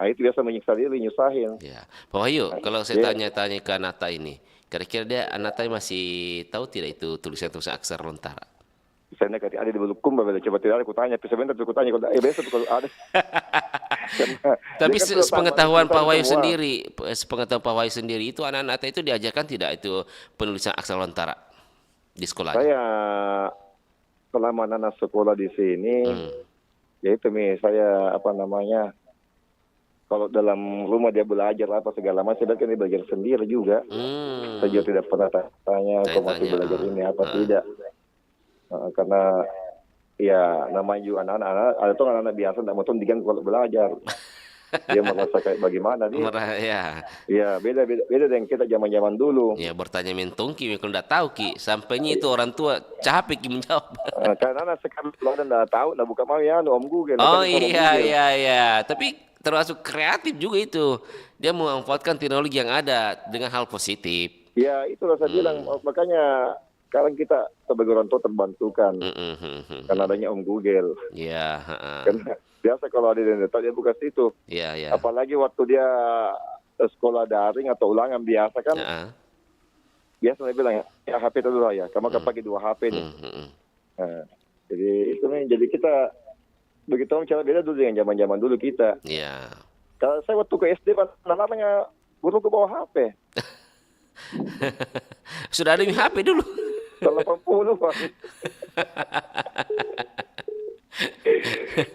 [SPEAKER 5] itu biasa menyiksa diri, nyusahin.
[SPEAKER 2] Pak Wahyu, kalau saya tanya-tanya ke Anata ini, kira-kira dia Anata masih tahu tidak itu tulisan aksara Lontara?
[SPEAKER 5] Saya nekati ada di Bulukumba, coba tidak ada, aku tanya, sebentar aku tanya, kalau besok kalau ada.
[SPEAKER 2] Tapi sepengetahuan Pak Wahyu sendiri, itu anak-anak itu diajarkan tidak itu penulisan aksara lontara di sekolah?
[SPEAKER 5] Saya selama anak sekolah di sini, ya itu saya kalau dalam rumah dia belajar apa segala macam, dia kan dia belajar sendiri juga. Saya juga tidak pernah tanya kok masih belajar ini apa tidak. Karena ya namanya juga anak-anak, ada tuh anak-anak biasa tidak mau diganggu kalau belajar. Dia merasa kayak bagaimana dia? Ya beda dengan kita zaman dulu.
[SPEAKER 2] Ya bertanya mentong Ki, kalau tidak tahu Ki, sampainya itu orang tua capek Ki menjawab.
[SPEAKER 5] Karena anak sekarang kalau tidak tahu, tidak buka mau ya Om Google.
[SPEAKER 2] Oh iya. Tapi termasuk kreatif juga itu. Dia memanfaatkan teknologi yang ada dengan hal positif.
[SPEAKER 5] Ya itulah saya bilang, makanya sekarang kita sebagai orang tua terbantukan karena adanya Om Google.
[SPEAKER 2] Iya.
[SPEAKER 5] Karena biasa kalau ada dia buka situ.
[SPEAKER 2] Iya.
[SPEAKER 5] Apalagi waktu dia sekolah daring atau ulangan biasa kan. Biasa dia bilang ya HP itu dulu ya, kamu kan pakai 2 HP nih. Jadi itu nih, jadi kita begitu cara beda dulu dengan zaman dulu kita.
[SPEAKER 2] Iya.
[SPEAKER 5] Kalau saya waktu ke SD anak-anaknya guru ke bawah HP.
[SPEAKER 2] Sudah ada HP dulu.
[SPEAKER 5] 80 Pak.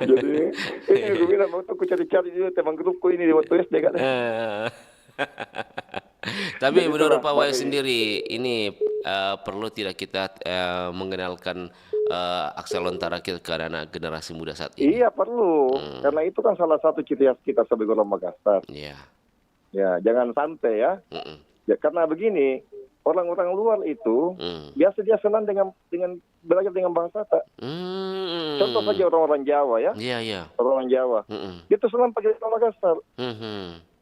[SPEAKER 5] Jadi ini gue bilang waktu aku cari-cari juga teman grupku ini di waktu SD kan.
[SPEAKER 2] Tapi menurut Pak Wahyu sendiri ini perlu tidak kita mengenalkan aksara lontara ke anak generasi muda saat ini?
[SPEAKER 5] Iya perlu, karena itu kan salah satu ciri khas kita sebagai orang Makassar.
[SPEAKER 2] Iya.
[SPEAKER 5] Ya jangan santai ya. Ya karena begini, orang-orang luar itu biasa dia senang dengan belajar dengan bahasa tak. Contoh saja orang-orang Jawa ya.
[SPEAKER 2] Iya.
[SPEAKER 5] Orang Jawa. Dia tuh senang pakai bahasa Makassar.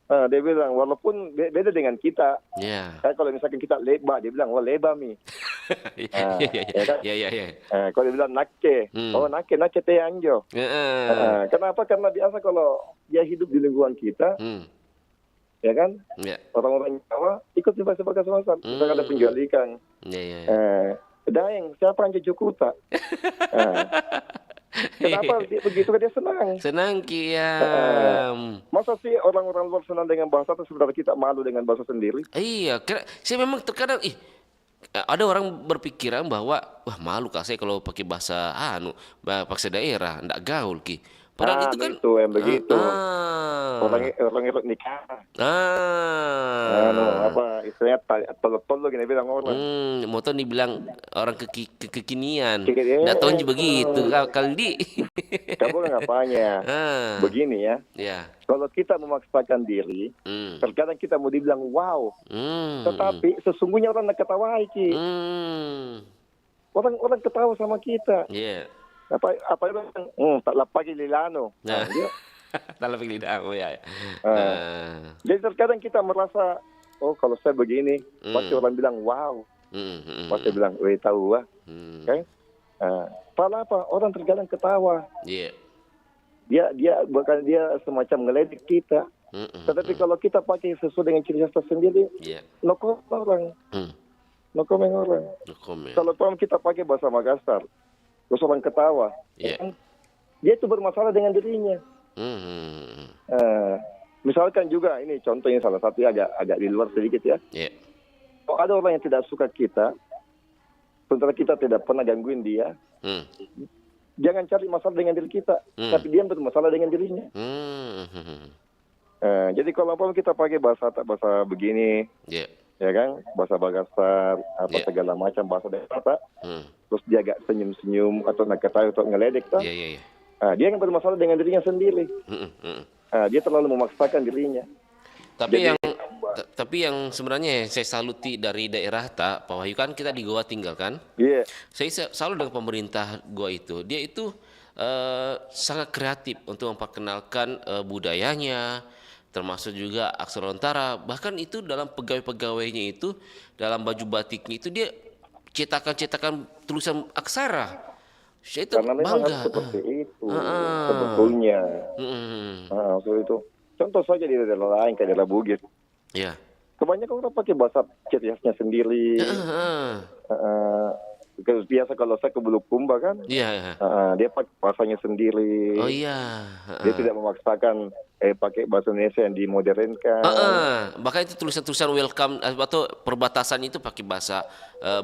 [SPEAKER 5] Dia bilang walaupun beda dengan kita. Kayak kalau misalkan kita leba, dia bilang leba mi.
[SPEAKER 2] Iya.
[SPEAKER 5] Kalau dia bilang nake, nake teh anjo. Kenapa? Karena biasa kalau dia hidup di lingkungan kita. Ya kan? Orang-orang Jawa ikut di bahasa Makassar. Misalkan ada penjual ikan. Daeng, siapa yang Jukuta? Kenapa begitu dia senang?
[SPEAKER 2] Senang Ki ya.
[SPEAKER 5] Masa sih orang-orang luar senang dengan bahasa itu, sebenarnya kita malu dengan bahasa sendiri?
[SPEAKER 2] Iya, saya memang terkadang ada orang berpikiran bahwa wah malu Kak saya kalau pakai bahasa bahasa daerah, enggak gaul Ki. Padahal itu kan
[SPEAKER 5] itu yang begitu. Orang nikah. Istilahnya tolol gini bilang orang.
[SPEAKER 2] Motor dibilang orang kekinian. Enggak tahu begitu kali.
[SPEAKER 5] Kamu ngapanya? Begini ya. Kalau kita memaksakan diri, terkadang kita mau dibilang wow. Tetapi sesungguhnya orang nak ketawa Ki. Orang ketawa sama kita. Apa itu tak lapagi lilano.
[SPEAKER 2] Tak lapagi lilano ya.
[SPEAKER 5] Jadi terkadang kita merasa kalau saya begini pasti orang bilang wow. Pasti bilang tahu wah. Padahal apa? Orang terkadang ketawa. Dia bukan dia semacam ngeledek kita. Tetapi kalau kita pakai sesuai dengan ciri khas tersendiri, no comment orang. Kalau kita pakai bahasa Makassar, terus orang ketawa, dia itu bermasalah dengan dirinya. Misalkan juga ini contohnya salah satu agak di luar sedikit ya. Kalau ada orang yang tidak suka kita, sementara kita tidak pernah gangguin dia, jangan cari masalah dengan diri kita, tapi dia bermasalah dengan dirinya. Jadi kalau kita pakai bahasa begini, ya kan, bahasa Makassar, apa segala macam bahasa daerah, terus dia agak senyum-senyum atau nak ketawa atau ngeledek, dia yang bermasalah dengan dirinya sendiri. Dia terlalu memaksakan dirinya.
[SPEAKER 2] Tapi yang sebenarnya saya saluti dari daerah Pak Wahyu kan kita di Goa tinggal kan. Saya selalu dengan pemerintah Goa itu, dia itu sangat kreatif untuk memperkenalkan budayanya, termasuk juga aksara lontara. Bahkan itu dalam pegawai-pegawainya itu, dalam baju batiknya itu dia cetakan tulisan aksara. Saya itu
[SPEAKER 5] karena memang
[SPEAKER 2] bangga.
[SPEAKER 5] Seperti itu sebetulnya. Itu contoh saja di daerah lain kayak daerah Bugis. Kebanyakan orang pakai bahasa ciri khasnya sendiri. biasa kalau saya ke Bulukumba kan,
[SPEAKER 2] Iya.
[SPEAKER 5] dia pakai bahasanya sendiri.
[SPEAKER 2] Oh iya.
[SPEAKER 5] Dia tidak memaksakan pakai bahasa Indonesia yang dimodernkan.
[SPEAKER 2] Bahkan itu tulisan-tulisan welcome atau perbatasan itu pakai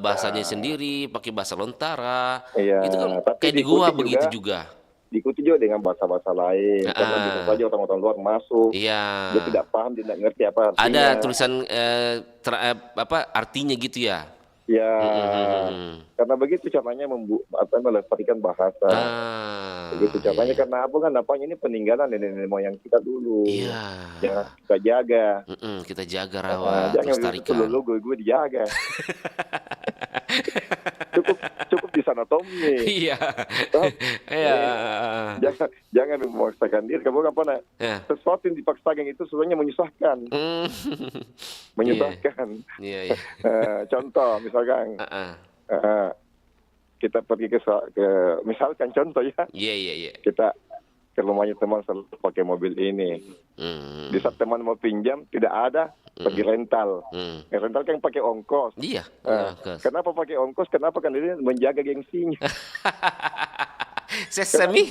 [SPEAKER 2] bahasanya sendiri, pakai bahasa Lontara.
[SPEAKER 5] Iya,
[SPEAKER 2] Itu kan
[SPEAKER 5] tapi
[SPEAKER 2] kayak di gua
[SPEAKER 5] diikuti
[SPEAKER 2] begitu juga.
[SPEAKER 5] Diikuti juga dengan bahasa-bahasa lain. Karena bisa saja orang-orang luar masuk.
[SPEAKER 2] Iya.
[SPEAKER 5] Dia tidak paham, dia tidak ngerti apa artinya.
[SPEAKER 2] Ada tulisan artinya gitu ya.
[SPEAKER 5] Ya, karena begitu caranya melestarikan bahasa. Begitu caranya, karena apa kan? Apanya ini peninggalan nenek moyang kita dulu.
[SPEAKER 2] Iya.
[SPEAKER 5] Jangan kita jaga.
[SPEAKER 2] Kita jaga, rawat,
[SPEAKER 5] jangan
[SPEAKER 2] lestarikan.
[SPEAKER 5] Jangan gue dijaga. cukup di sana Tommy.
[SPEAKER 2] Iya. Iya.
[SPEAKER 5] Jangan memaksakan diri. Kamu apa nak? Sesuatu yang dipaksakan itu sebenarnya menyusahkan. Menyusahkan.
[SPEAKER 2] Iya.
[SPEAKER 5] Contoh misalkan kita pergi ke misalkan contoh ya.
[SPEAKER 2] Iya.
[SPEAKER 5] Kita ke rumahnya teman selalu pakai mobil ini. Di saat teman mau pinjam tidak ada, pergi rental. Rental kan pakai ongkos.
[SPEAKER 2] Iya.
[SPEAKER 5] Kenapa pakai ongkos? Kenapa kan dia menjaga gengsinya.
[SPEAKER 2] Sesemi.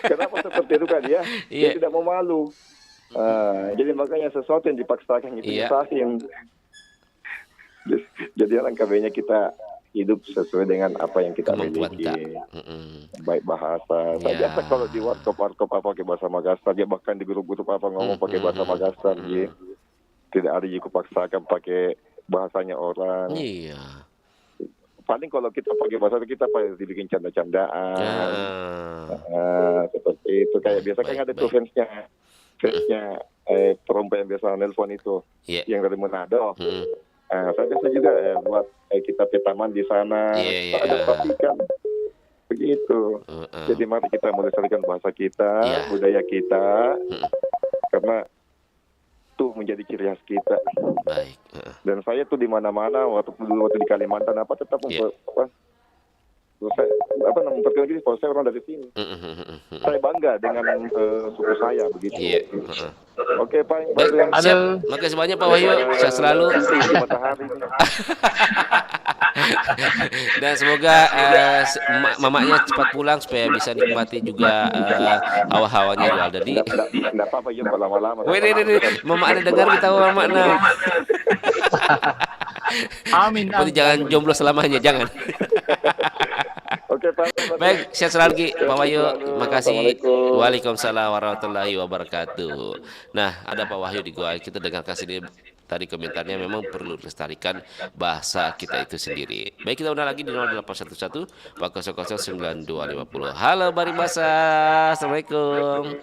[SPEAKER 5] Kenapa seperti itu kan dia? Dia tidak mau malu. Jadi makanya sesuatu yang dipaksakan itu yang jadi alangkah baiknya kita hidup sesuai dengan apa yang kita miliki. Baik bahasa. Saya biasa kalau di warkop apa pakai bahasa Makassar, dia bahkan di grup-grup apa ngomong pakai bahasa Makassar, gitu. Tidak ada yang kupaksakan pakai bahasanya orang.
[SPEAKER 2] Iya.
[SPEAKER 5] Paling kalau kita pakai bahasa kita dibikin canda-candaan. Seperti itu. Kayak biasa kan ada tuh fansnya perempuan yang biasa nelpon itu, yang dari Manado. Saya biasa juga buat kita ke taman di sana, ada pastikan begitu. Jadi mari kita melestarikan bahasa kita, budaya kita, karena itu menjadi ciri khas kita.
[SPEAKER 2] Baik.
[SPEAKER 5] Dan saya tuh di mana-mana waktu di Kalimantan tetap memperkenalkan diri kalau saya orang dari sini. Saya bangga dengan suku saya begitu. Oke Pak.
[SPEAKER 2] Siap. Makasih banyak Pak Wahyu. Sehat selalu. Dan semoga mamanya cepat pulang supaya bisa nikmati juga hawa-hawanya di Aldadi.
[SPEAKER 5] Enggak apa-apa ya lama-lama.
[SPEAKER 2] Mama ada dengar kita makna.
[SPEAKER 16] Amin.
[SPEAKER 2] Tapi jangan jomblo selamanya, jangan.
[SPEAKER 5] Oke Pak.
[SPEAKER 2] Baik, sehat selalu lagi Pak Wahyu. Makasih. Waalaikumsalam warahmatullahi wabarakatuh. Nah, ada Pak Wahyu di gua. Kita dengarkan sendiri tadi komentarnya, memang perlu melestarikan bahasa kita itu sendiri. Baik, kita undang lagi di 0811 400 9250. Halo Bari Bahasa. Assalamualaikum.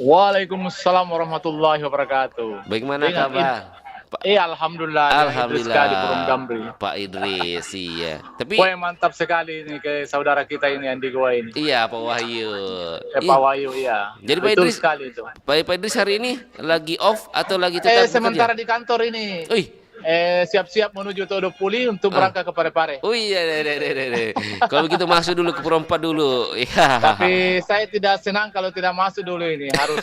[SPEAKER 6] Waalaikumsalam warahmatullahi wabarakatuh.
[SPEAKER 2] Bagaimana kabar?
[SPEAKER 6] Alhamdulillah.
[SPEAKER 2] Alhamdulillah.
[SPEAKER 6] Sekali Burung Damri.
[SPEAKER 2] Pak Idris, iya. Tapi
[SPEAKER 6] Wah, mantap sekali ini ke saudara kita ini yang di gua ini.
[SPEAKER 2] Iya, Pak Wahyu.
[SPEAKER 6] Pak Wahyu, iya.
[SPEAKER 2] Jadi Pak Idris
[SPEAKER 6] sekali itu.
[SPEAKER 2] Pak Idris hari ini lagi off atau lagi tetap
[SPEAKER 6] sementara
[SPEAKER 2] bekerja?
[SPEAKER 6] di kantor ini.
[SPEAKER 2] Siap-siap
[SPEAKER 6] menuju Todo Puli untuk berangkat ke Parepare.
[SPEAKER 2] Oh iya, kalau begitu masuk dulu ke Perompat dulu. Ya.
[SPEAKER 6] Tapi saya tidak senang kalau tidak masuk dulu ini, harus.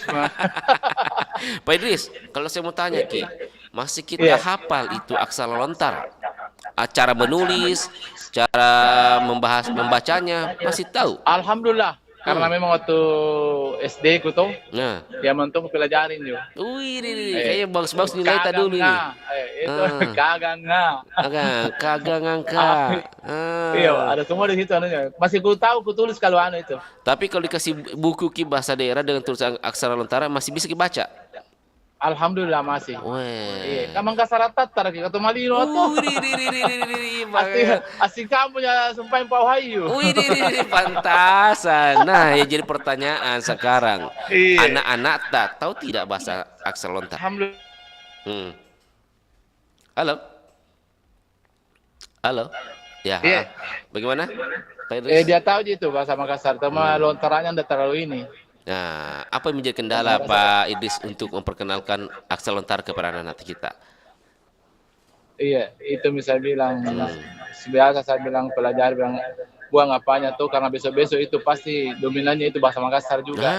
[SPEAKER 2] Pak Idris, kalau saya mau tanya Ki, masih kita hafal itu aksara lontar? Cara menulis, cara membacanya, masih tahu?
[SPEAKER 6] Alhamdulillah. Karena memang waktu SD ku tuh, dia mentok pelajarin juga.
[SPEAKER 2] Wih, kayaknya bagus-bagus nilai tadi dulu ini.
[SPEAKER 6] Itu kagak ngangka. Iya, ada semua di situ anunya. Masih ku tahu, ku tulis kalau anu itu.
[SPEAKER 2] Tapi kalau dikasih buku Ki bahasa daerah dengan tulisan aksara lontara masih bisa dibaca?
[SPEAKER 6] Alhamdulillah masih. Iya, kamang kasaratat taraki kata malino tuh. Asik kamu ya sumpah Pak Wahyu.
[SPEAKER 2] Pantasan. Nah, ya jadi pertanyaan sekarang. Anak-anak tak tahu tidak bahasa aksara lontar?
[SPEAKER 6] Alhamdulillah.
[SPEAKER 2] Halo. Ya. Bagaimana? Pak Idris?
[SPEAKER 6] Dia tahu gitu bahasa Makassar, cuma lontarannya enggak terlalu ini.
[SPEAKER 2] Nah, apa yang menjadi kendala Pak Idris untuk memperkenalkan aksara lontar kepada anak-anak kita?
[SPEAKER 6] Iya, itu bisa bilang. Biasa saya bilang pelajar bilang buang apanya tuh karena besok-besok itu pasti dominannya itu bahasa Makassar juga.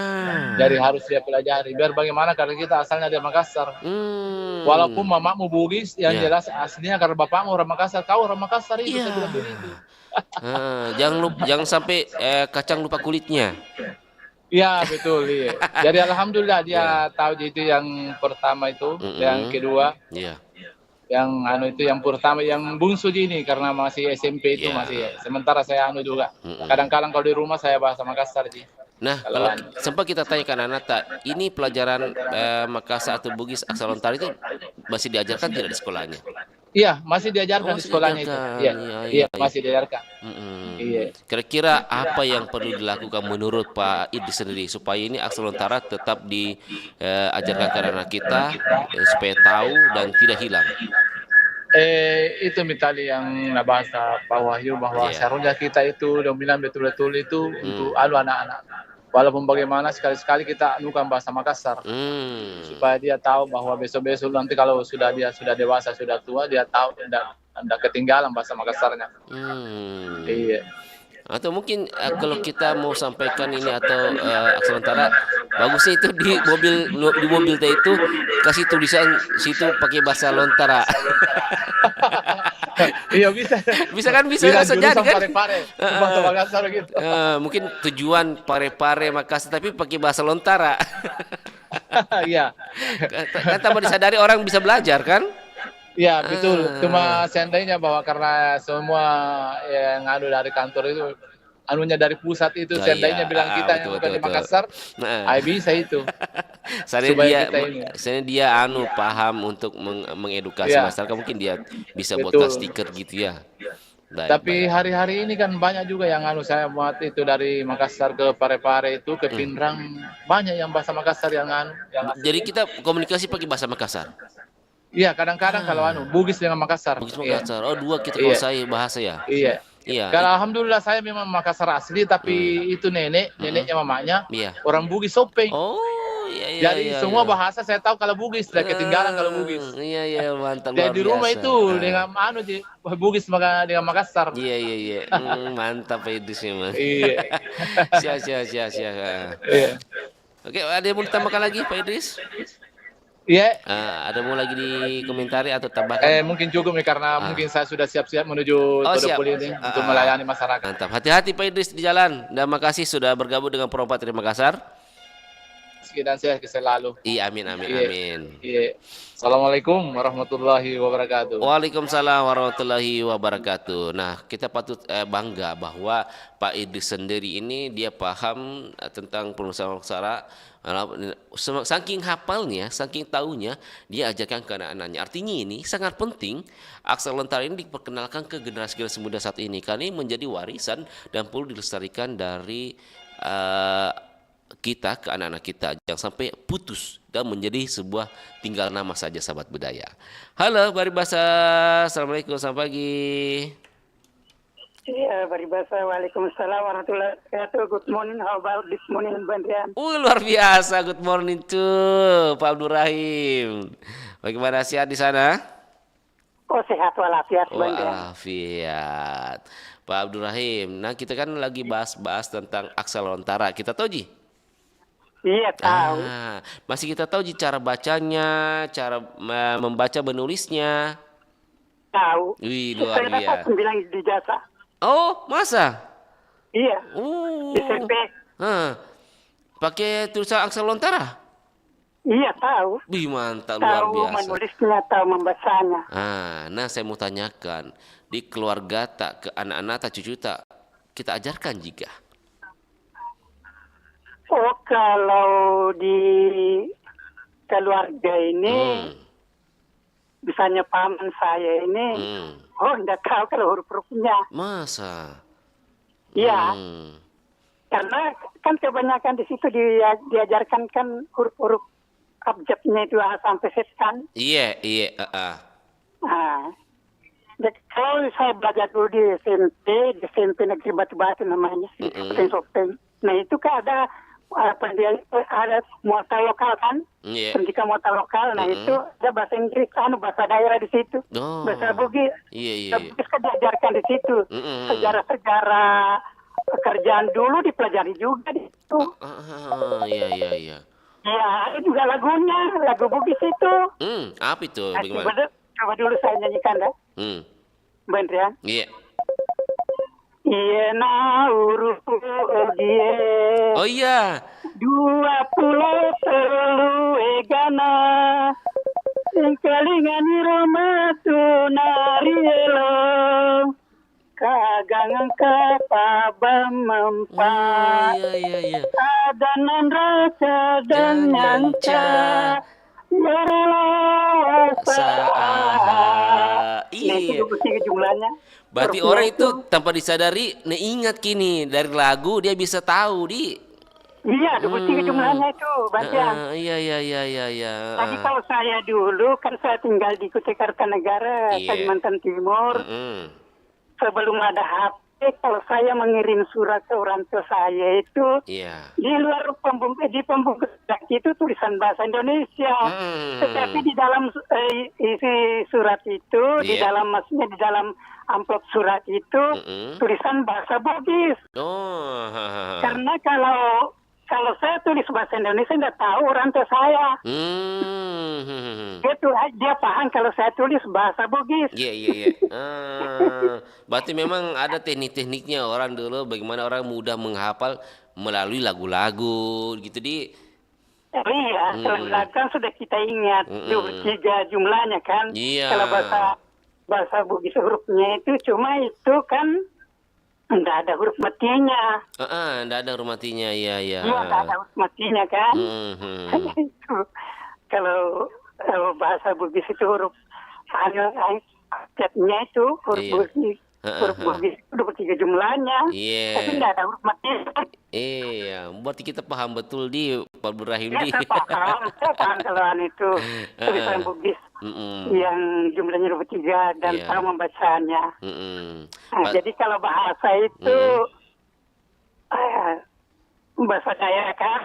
[SPEAKER 6] Jadi harus dia pelajari. Biar bagaimana karena kita asalnya dari Makassar. Walaupun mamamu Bugis, yang jelas aslinya karena bapakmu orang Makassar, kau orang Makassar itu saya bilang begitu.
[SPEAKER 2] Jangan sampai kacang lupa kulitnya.
[SPEAKER 6] Iya betul. Iya. Jadi alhamdulillah dia tahu itu yang pertama itu, yang kedua.
[SPEAKER 2] Iya.
[SPEAKER 6] Yang itu yang pertama yang bungsu ini karena masih SMP itu masih. Sementara saya juga. Kadang-kadang kalau di rumah saya bahasa Makassar sih.
[SPEAKER 2] Nah, kalau sempat kita tanyakan Anata, ini pelajaran Makassar atau Bugis Aksalontara itu masih diajarkan tidak di sekolahnya?
[SPEAKER 6] Iya, masih diajarkan di sekolahnya itu. Iya, masih diajarkan. Iya.
[SPEAKER 2] Kira-kira apa yang perlu dilakukan menurut Pak Idris sendiri supaya ini Aksalontara tetap diajarkan ke anak kita supaya tahu dan tidak hilang?
[SPEAKER 6] Itu misalnya yang bahasa Pak Wahyu bahwa seharusnya kita itu dominan betul-betul itu untuk anak-anak. Walaupun bagaimana sekali-sekali kita anukan bahasa Makassar supaya dia tahu bahwa besok-besok nanti kalau dia sudah dewasa, sudah tua, dia tahu tidak ketinggalan bahasa Makassarnya. Iya.
[SPEAKER 2] Atau mungkin kalau kita mau sampaikan ini atau Aksalontara, bagusnya itu di mobil itu kasih tulisan situ pakai bahasa Lontara.
[SPEAKER 6] Iya bisa.
[SPEAKER 2] Bisa jadi kan?
[SPEAKER 6] Pare-pare, bahasa Makassar gitu.
[SPEAKER 2] Mungkin tujuan pare-pare Makassar tapi pakai bahasa Lontara.
[SPEAKER 6] Iya.
[SPEAKER 2] Kan tanpa disadari orang bisa belajar kan?
[SPEAKER 6] Ya betul, cuma seandainya bahwa karena semua yang dari kantor itu anunya dari pusat itu, seandainya bilang kita yang bukan di Makassar, bisa itu.
[SPEAKER 2] Saya dia paham untuk mengedukasi masyarakat, mungkin dia bisa buatkan stiker gitu ya.
[SPEAKER 6] Tapi hari-hari ini kan banyak juga yang saya buat itu dari Makassar ke Pare-Pare itu ke Pindrang, banyak yang bahasa Makassar yang
[SPEAKER 2] Jadi kita komunikasi pakai bahasa Makassar.
[SPEAKER 6] Iya, kadang-kadang kalau Bugis dengan Makassar.
[SPEAKER 2] Bugis Makassar. Oh, dua kita kuasai bahasa ya.
[SPEAKER 6] Iya. Kalau alhamdulillah saya memang Makassar asli tapi itu neneknya mamanya orang Bugis Sopeng.
[SPEAKER 2] Oh, iya.
[SPEAKER 6] Jadi semua bahasa saya tahu kalau Bugis, tidak ketinggalan kalau Bugis.
[SPEAKER 2] Iya, mantap.
[SPEAKER 6] Jadi di rumah itu dengan Bugis dengan Makassar.
[SPEAKER 2] Iya. Mantap Pak Idris memang.
[SPEAKER 6] Iya.
[SPEAKER 2] Siap. Iya. Oke, ada yang mau ditambahkan lagi Pak Idris?
[SPEAKER 6] Iya.
[SPEAKER 2] Ada mau lagi dikomentari atau tambahkan?
[SPEAKER 6] Mungkin cukup nih karena mungkin saya sudah siap-siap menuju Todopoli ini untuk melayani masyarakat.
[SPEAKER 2] Mantap. Hati-hati Pak Idris di jalan. Dan makasih sudah bergabung dengan Perompak dari Makassar.
[SPEAKER 6] Dan sehat selalu.
[SPEAKER 2] Iya, amin.
[SPEAKER 6] Iya. Assalamualaikum warahmatullahi wabarakatuh.
[SPEAKER 2] Waalaikumsalam warahmatullahi wabarakatuh. Nah, kita patut bangga bahwa Pak Idris sendiri ini dia paham tentang penulisan aksara. Saking hafalnya, saking tahunya, dia ajarkan ke anak-anaknya. Artinya ini sangat penting Aksalontara ini diperkenalkan ke generasi muda saat ini karena ini menjadi warisan dan perlu dilestarikan dari kita ke anak-anak kita. Jangan sampai putus dan menjadi sebuah tinggal nama saja sahabat budaya. Halo Baribasa, assalamualaikum, selamat pagi.
[SPEAKER 7] Iya, Baribasa, waalaikumsalam warahmatullahi wabarakatuh. Good morning, how about this morning, Bandrian?
[SPEAKER 2] Luar biasa, good morning tuh Pak Abdul Rahim. Bagaimana, sehat di sana?
[SPEAKER 7] Oh, sehat walafiat, Bandrian.
[SPEAKER 2] Walafiat. Pak Abdul Rahim, nah kita kan lagi bahas tentang Aksalontara. Kita tahu Ji?
[SPEAKER 7] Iya, tahu.
[SPEAKER 2] Masih kita tahu Ji cara bacanya, cara membaca menulisnya?
[SPEAKER 7] Tahu.
[SPEAKER 2] Wih, luar biasa.
[SPEAKER 7] Saya bilang di jasa.
[SPEAKER 2] Oh, masa?
[SPEAKER 7] Iya. SMP.
[SPEAKER 2] Pakai tulisan Aksalontara?
[SPEAKER 7] Iya, tahu.
[SPEAKER 2] Wih, mantap, luar biasa.
[SPEAKER 7] Tahu menulisnya, tahu membacanya.
[SPEAKER 2] Nah, saya mau tanyakan, di keluarga tak, ke anak-anak tak, cucu tak, kita ajarkan juga?
[SPEAKER 7] Oh, kalau di keluarga ini, misalnya paman saya ini, enggak tahu kalau huruf-hurufnya.
[SPEAKER 2] Masa?
[SPEAKER 7] Iya. Karena kan kebanyakan di situ diajarkan kan huruf-huruf abjadnya itu A sampai Z kan.
[SPEAKER 2] Iya.
[SPEAKER 7] Nah, kalau saya belajar dulu di SMP Negeri Batu Batu namanya, Sopeng. Nah itu kan ada muatan lokal kan, pendidikan muatan lokal. Nah itu ada bahasa Inggris, bahasa daerah di situ, bahasa Bugis. Bisa diajarkan di situ. Sejarah pekerjaan dulu dipelajari juga di situ.
[SPEAKER 2] Iya.
[SPEAKER 7] Iya, ada juga lagunya, lagu Bugis itu.
[SPEAKER 2] Apa itu? Bagaimana?
[SPEAKER 7] Coba dulu saya nyanyikan dah. Beneran?
[SPEAKER 2] Iya.
[SPEAKER 7] Iya na huruf ogie.
[SPEAKER 2] Oh iya.
[SPEAKER 7] 20 terlu egana. Kalingan romatu narielo. Kagangan kapabam mempa.
[SPEAKER 2] Iya.
[SPEAKER 7] Adanan rasa dan nyangka.
[SPEAKER 2] Iya.
[SPEAKER 7] Itu 23 jumlahnya.
[SPEAKER 2] Berarti orang itu tanpa disadari ingat kini dari lagu dia bisa tahu
[SPEAKER 7] Iya, 23 jumlahnya itu, Bantian.
[SPEAKER 2] Iya.
[SPEAKER 7] Tapi kalau saya dulu kan saya tinggal di Kutai Kartanegara, Kalimantan Timur. Sebelum ada HP, kalau saya mengirim surat ke orang tua saya itu di luar pembungkus itu tulisan bahasa Indonesia. Tetapi di dalam isi surat itu, di dalam maksudnya di dalam amplop surat itu tulisan bahasa Bugis. Karena kalau saya tulis bahasa Indonesia nggak tahu orang tua saya. Dia paham kalau saya tulis bahasa Bugis.
[SPEAKER 2] Iya. Berarti memang ada teknik-tekniknya orang dulu bagaimana orang mudah menghafal melalui lagu-lagu gitu
[SPEAKER 7] Iya, lagu kan sudah kita ingat 3 jumlahnya kan.
[SPEAKER 2] Iya.
[SPEAKER 7] Kalau bahasa Bugis hurufnya itu cuma itu kan enggak ada huruf matinya.
[SPEAKER 2] Enggak ada huruf matinya, iya.
[SPEAKER 7] Iya, enggak ada huruf matinya kan. Itu. Kalau bahasa Bugis itu huruf ayatnya itu huruf Bugis. Huruf Bugis itu 23 jumlahnya. Tapi enggak ada huruf matinya.
[SPEAKER 2] Iya, berarti kita paham betul Pak Burahim
[SPEAKER 7] Saya paham kalau itu tulisan Bugis yang jumlahnya 23 dan tahu membacanya. Jadi kalau bahasa itu bahasa daerah kan.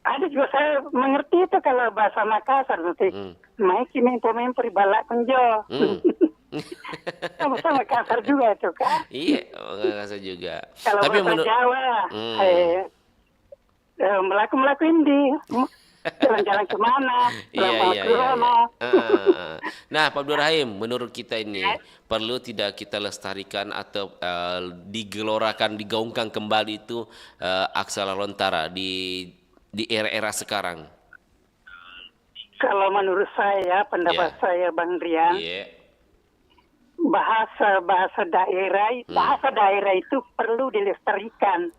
[SPEAKER 7] Ada juga saya mengerti itu kalau bahasa Makassar nanti. Maik ini pemain peribalak penjo. Sama Makassar juga itu kan.
[SPEAKER 2] Iya, Makassar juga.
[SPEAKER 7] Kalau bahasa Jawa, melaku ini jalan-jalan kemana,
[SPEAKER 2] Iya. Nah, Pak Burahim, menurut kita ini perlu tidak kita lestarikan atau digelorakan, digaungkan kembali itu aksara lontara di era-era sekarang?
[SPEAKER 7] Kalau menurut saya, pendapat saya, Bang Rian, bahasa daerah itu perlu dilestarikan.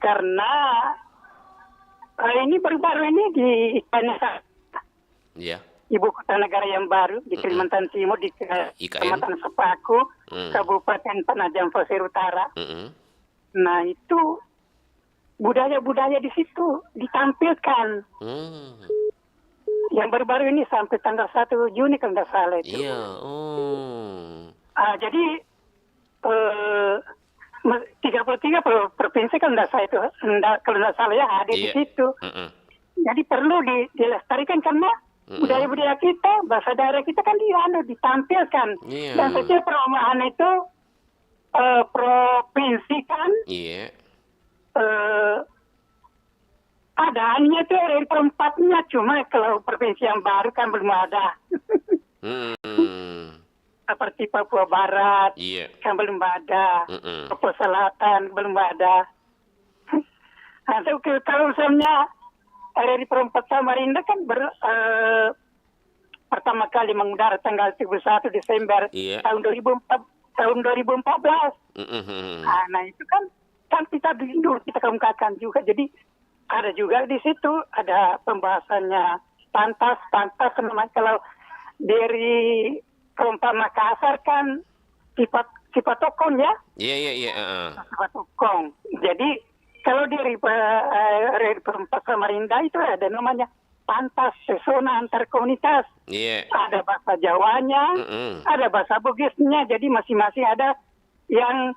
[SPEAKER 7] Karena ini baru-baru ini di ibu kota negara yang baru di Kalimantan Timur, di Kecamatan Sepaku, Kabupaten Penajam Pasir Utara. Nah itu budaya-budaya di situ ditampilkan. Yang baru-baru ini sampai tanggal 1 Juni kalau tidak salah itu.
[SPEAKER 2] Iya.
[SPEAKER 7] Jadi 33 provinsi kan tidak salah itu, kalau tidak salah ya ada di situ. Jadi perlu dilestarikan karena budaya-budaya kita, bahasa daerah kita kan ditampilkan. Dan setiap perumahan itu provinsi kan. Adaannya itu RRI perempatnya, cuma kalau provinsi yang baru kan belum ada. Seperti Papua Barat kan belum ada, Papua Selatan belum ada. Kalau misalnya RRI perempat Samarinda kan pertama kali mengudara tanggal 31 Desember tahun 2014. Nah itu kan kita dulu kita kemukakan juga, jadi ada juga di situ ada pembahasannya pantas namanya. Kalau dari perempat Makassar kan sifat tokong ya.
[SPEAKER 2] Iya.
[SPEAKER 7] Sifat tokong. Jadi kalau dari perempat Samarinda itu ada namanya pantas pesona antar komunitas. Ada bahasa Jawanya, ada bahasa Bugisnya. Jadi masing-masing ada yang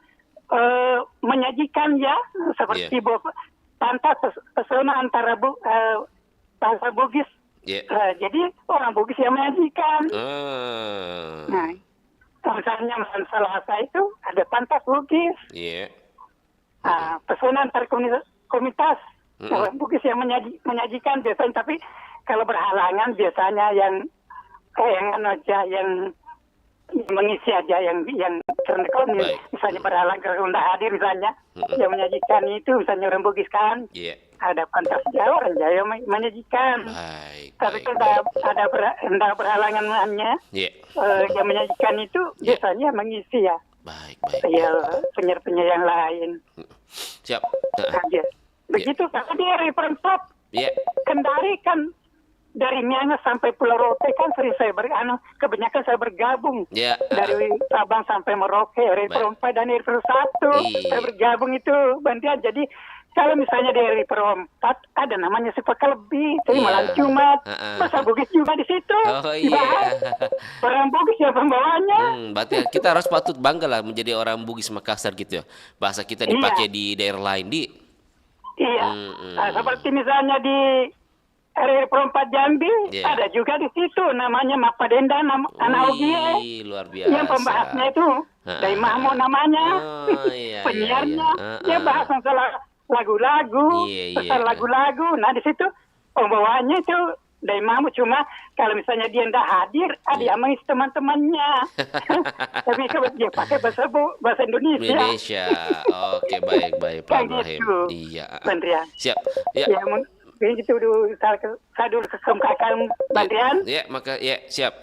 [SPEAKER 7] menyajikan ya seperti pantas pesona antara bahasa Bugis. Jadi orang Bugis yang menyajikan. Nah, misalnya Selasa itu ada pantas Bugis. Pesona antar komunitas. Orang Bugis yang menyajikan biasanya, tapi kalau berhalangan biasanya yang mengisi aja yang karena kalau misalnya berhalang kalau nggak hadir misalnya yang menyajikan itu misalnya orang Bugis kan ada pantas Jawa orang Jawa menyajikan tapi kalau ada berhalangannya yang menyajikan itu biasanya mengisi ya penyiar-penyiar yang lain
[SPEAKER 2] siap
[SPEAKER 7] aja begitu karena di Referensi Kendari kan dari Miangas sampai Pulau Rote kan sering saya kebanyakan saya bergabung dari Sabang sampai Merauke, River 4 dan River 1 saya bergabung itu bandian. Jadi kalau misalnya dari River 4 ada namanya sepak lebih, jadi malam Jumat, bahasa Bugis juga di situ. Orang Bugis ya pembawanya.
[SPEAKER 2] Berarti kita harus patut bangga lah menjadi orang Bugis Makassar gitu ya. Bahasa kita dipakai di daerah lain di.
[SPEAKER 7] Iya. Seperti misalnya di RR Perempat Jambi ada juga di situ namanya Mapadenda Anaugie.
[SPEAKER 2] Luar biasa.
[SPEAKER 7] Yang pembahasnya itu dari Mahmud namanya. Penyiarnya dia bahas masalah lagu-lagu, lagu-lagu. Nah di situ pembawaannya itu dari Mahmud cuma kalau misalnya dia tidak hadir ada yang mengisi teman-temannya. Tapi dia pakai bahasa Indonesia.
[SPEAKER 2] Oke, baik Pak Ibrahim. Iya. Siap. Ya.
[SPEAKER 7] Begitu dulu saya dulu ke kakak Bandian.
[SPEAKER 2] Maka siap.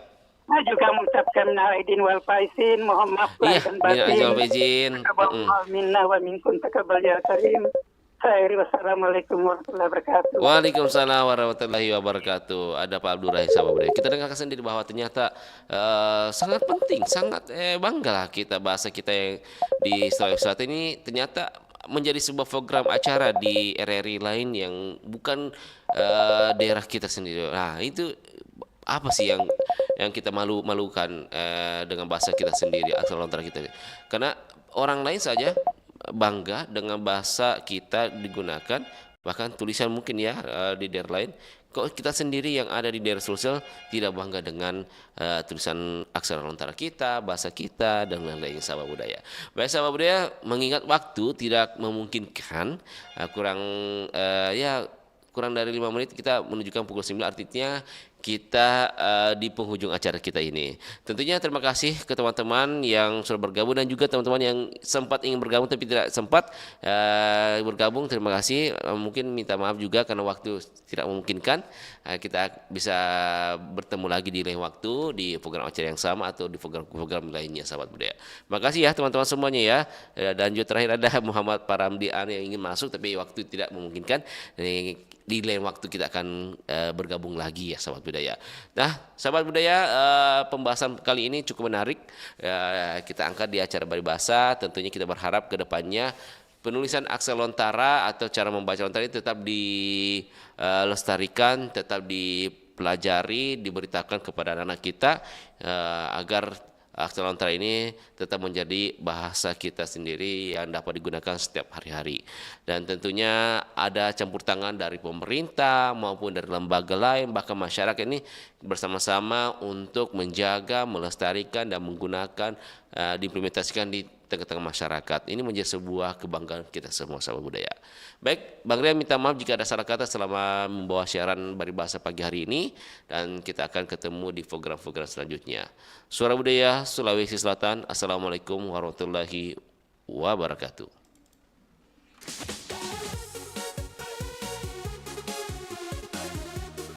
[SPEAKER 7] Saya juga mengucapkan Aidin wal Faizin, mohon maaf lahir dan batin. Minna wa minkum taqabbal ya karim. Wassalamualaikum warahmatullahi wabarakatuh.
[SPEAKER 2] Waalaikumsalam warahmatullahi wabarakatuh. Ada Pak Abdul Rahim Sababudaya. Kita dengarkan sendiri bahwa ternyata sangat penting, sangat bangga lah kita bahasa kita yang di Sulawesi Selatan ini ternyata menjadi sebuah program acara di RRI lain yang bukan daerah kita sendiri. Nah itu apa sih yang kita malukan dengan bahasa kita sendiri asal lontar kita? Karena orang lain saja bangga dengan bahasa kita digunakan, bahkan tulisan mungkin ya di daerah lain. Kok kita sendiri yang ada di daerah Sulsel tidak bangga dengan tulisan aksara lontara kita, bahasa kita, dan lain-lain sahabat budaya. Baik sahabat budaya, mengingat waktu tidak memungkinkan, kurang dari 5 menit kita menunjukkan pukul 9, artinya kita di penghujung acara kita ini. Tentunya terima kasih ke teman-teman yang sudah bergabung dan juga teman-teman yang sempat ingin bergabung tapi tidak sempat bergabung. Terima kasih. Mungkin minta maaf juga karena waktu tidak memungkinkan. Kita bisa bertemu lagi di lain waktu di program acara yang sama atau di program lainnya sahabat budaya. Makasih ya teman-teman semuanya ya. Dan juga terakhir ada Muhammad Paramdian yang ingin masuk tapi waktu tidak memungkinkan. Di lain waktu kita akan bergabung lagi ya sahabat budaya. Nah sahabat budaya, pembahasan kali ini cukup menarik. Kita angkat di acara Baribahasa. Tentunya kita berharap ke depannya penulisan aksara lontara atau cara membaca lontara ini tetap dilestarikan, tetap dipelajari, diberitakan kepada anak-anak kita agar aksara lontara ini tetap menjadi bahasa kita sendiri yang dapat digunakan setiap hari-hari. Dan tentunya ada campur tangan dari pemerintah maupun dari lembaga lain, bahkan masyarakat ini bersama-sama untuk menjaga, melestarikan dan menggunakan, diimplementasikan di tengah-tengah masyarakat. Ini menjadi sebuah kebanggaan kita semua sahabat budaya. Baik, Bang Rian minta maaf jika ada salah kata selama membawa siaran Baribahasa pagi hari ini, dan kita akan ketemu di program-program selanjutnya. Suara Budaya Sulawesi Selatan. Assalamualaikum warahmatullahi wabarakatuh.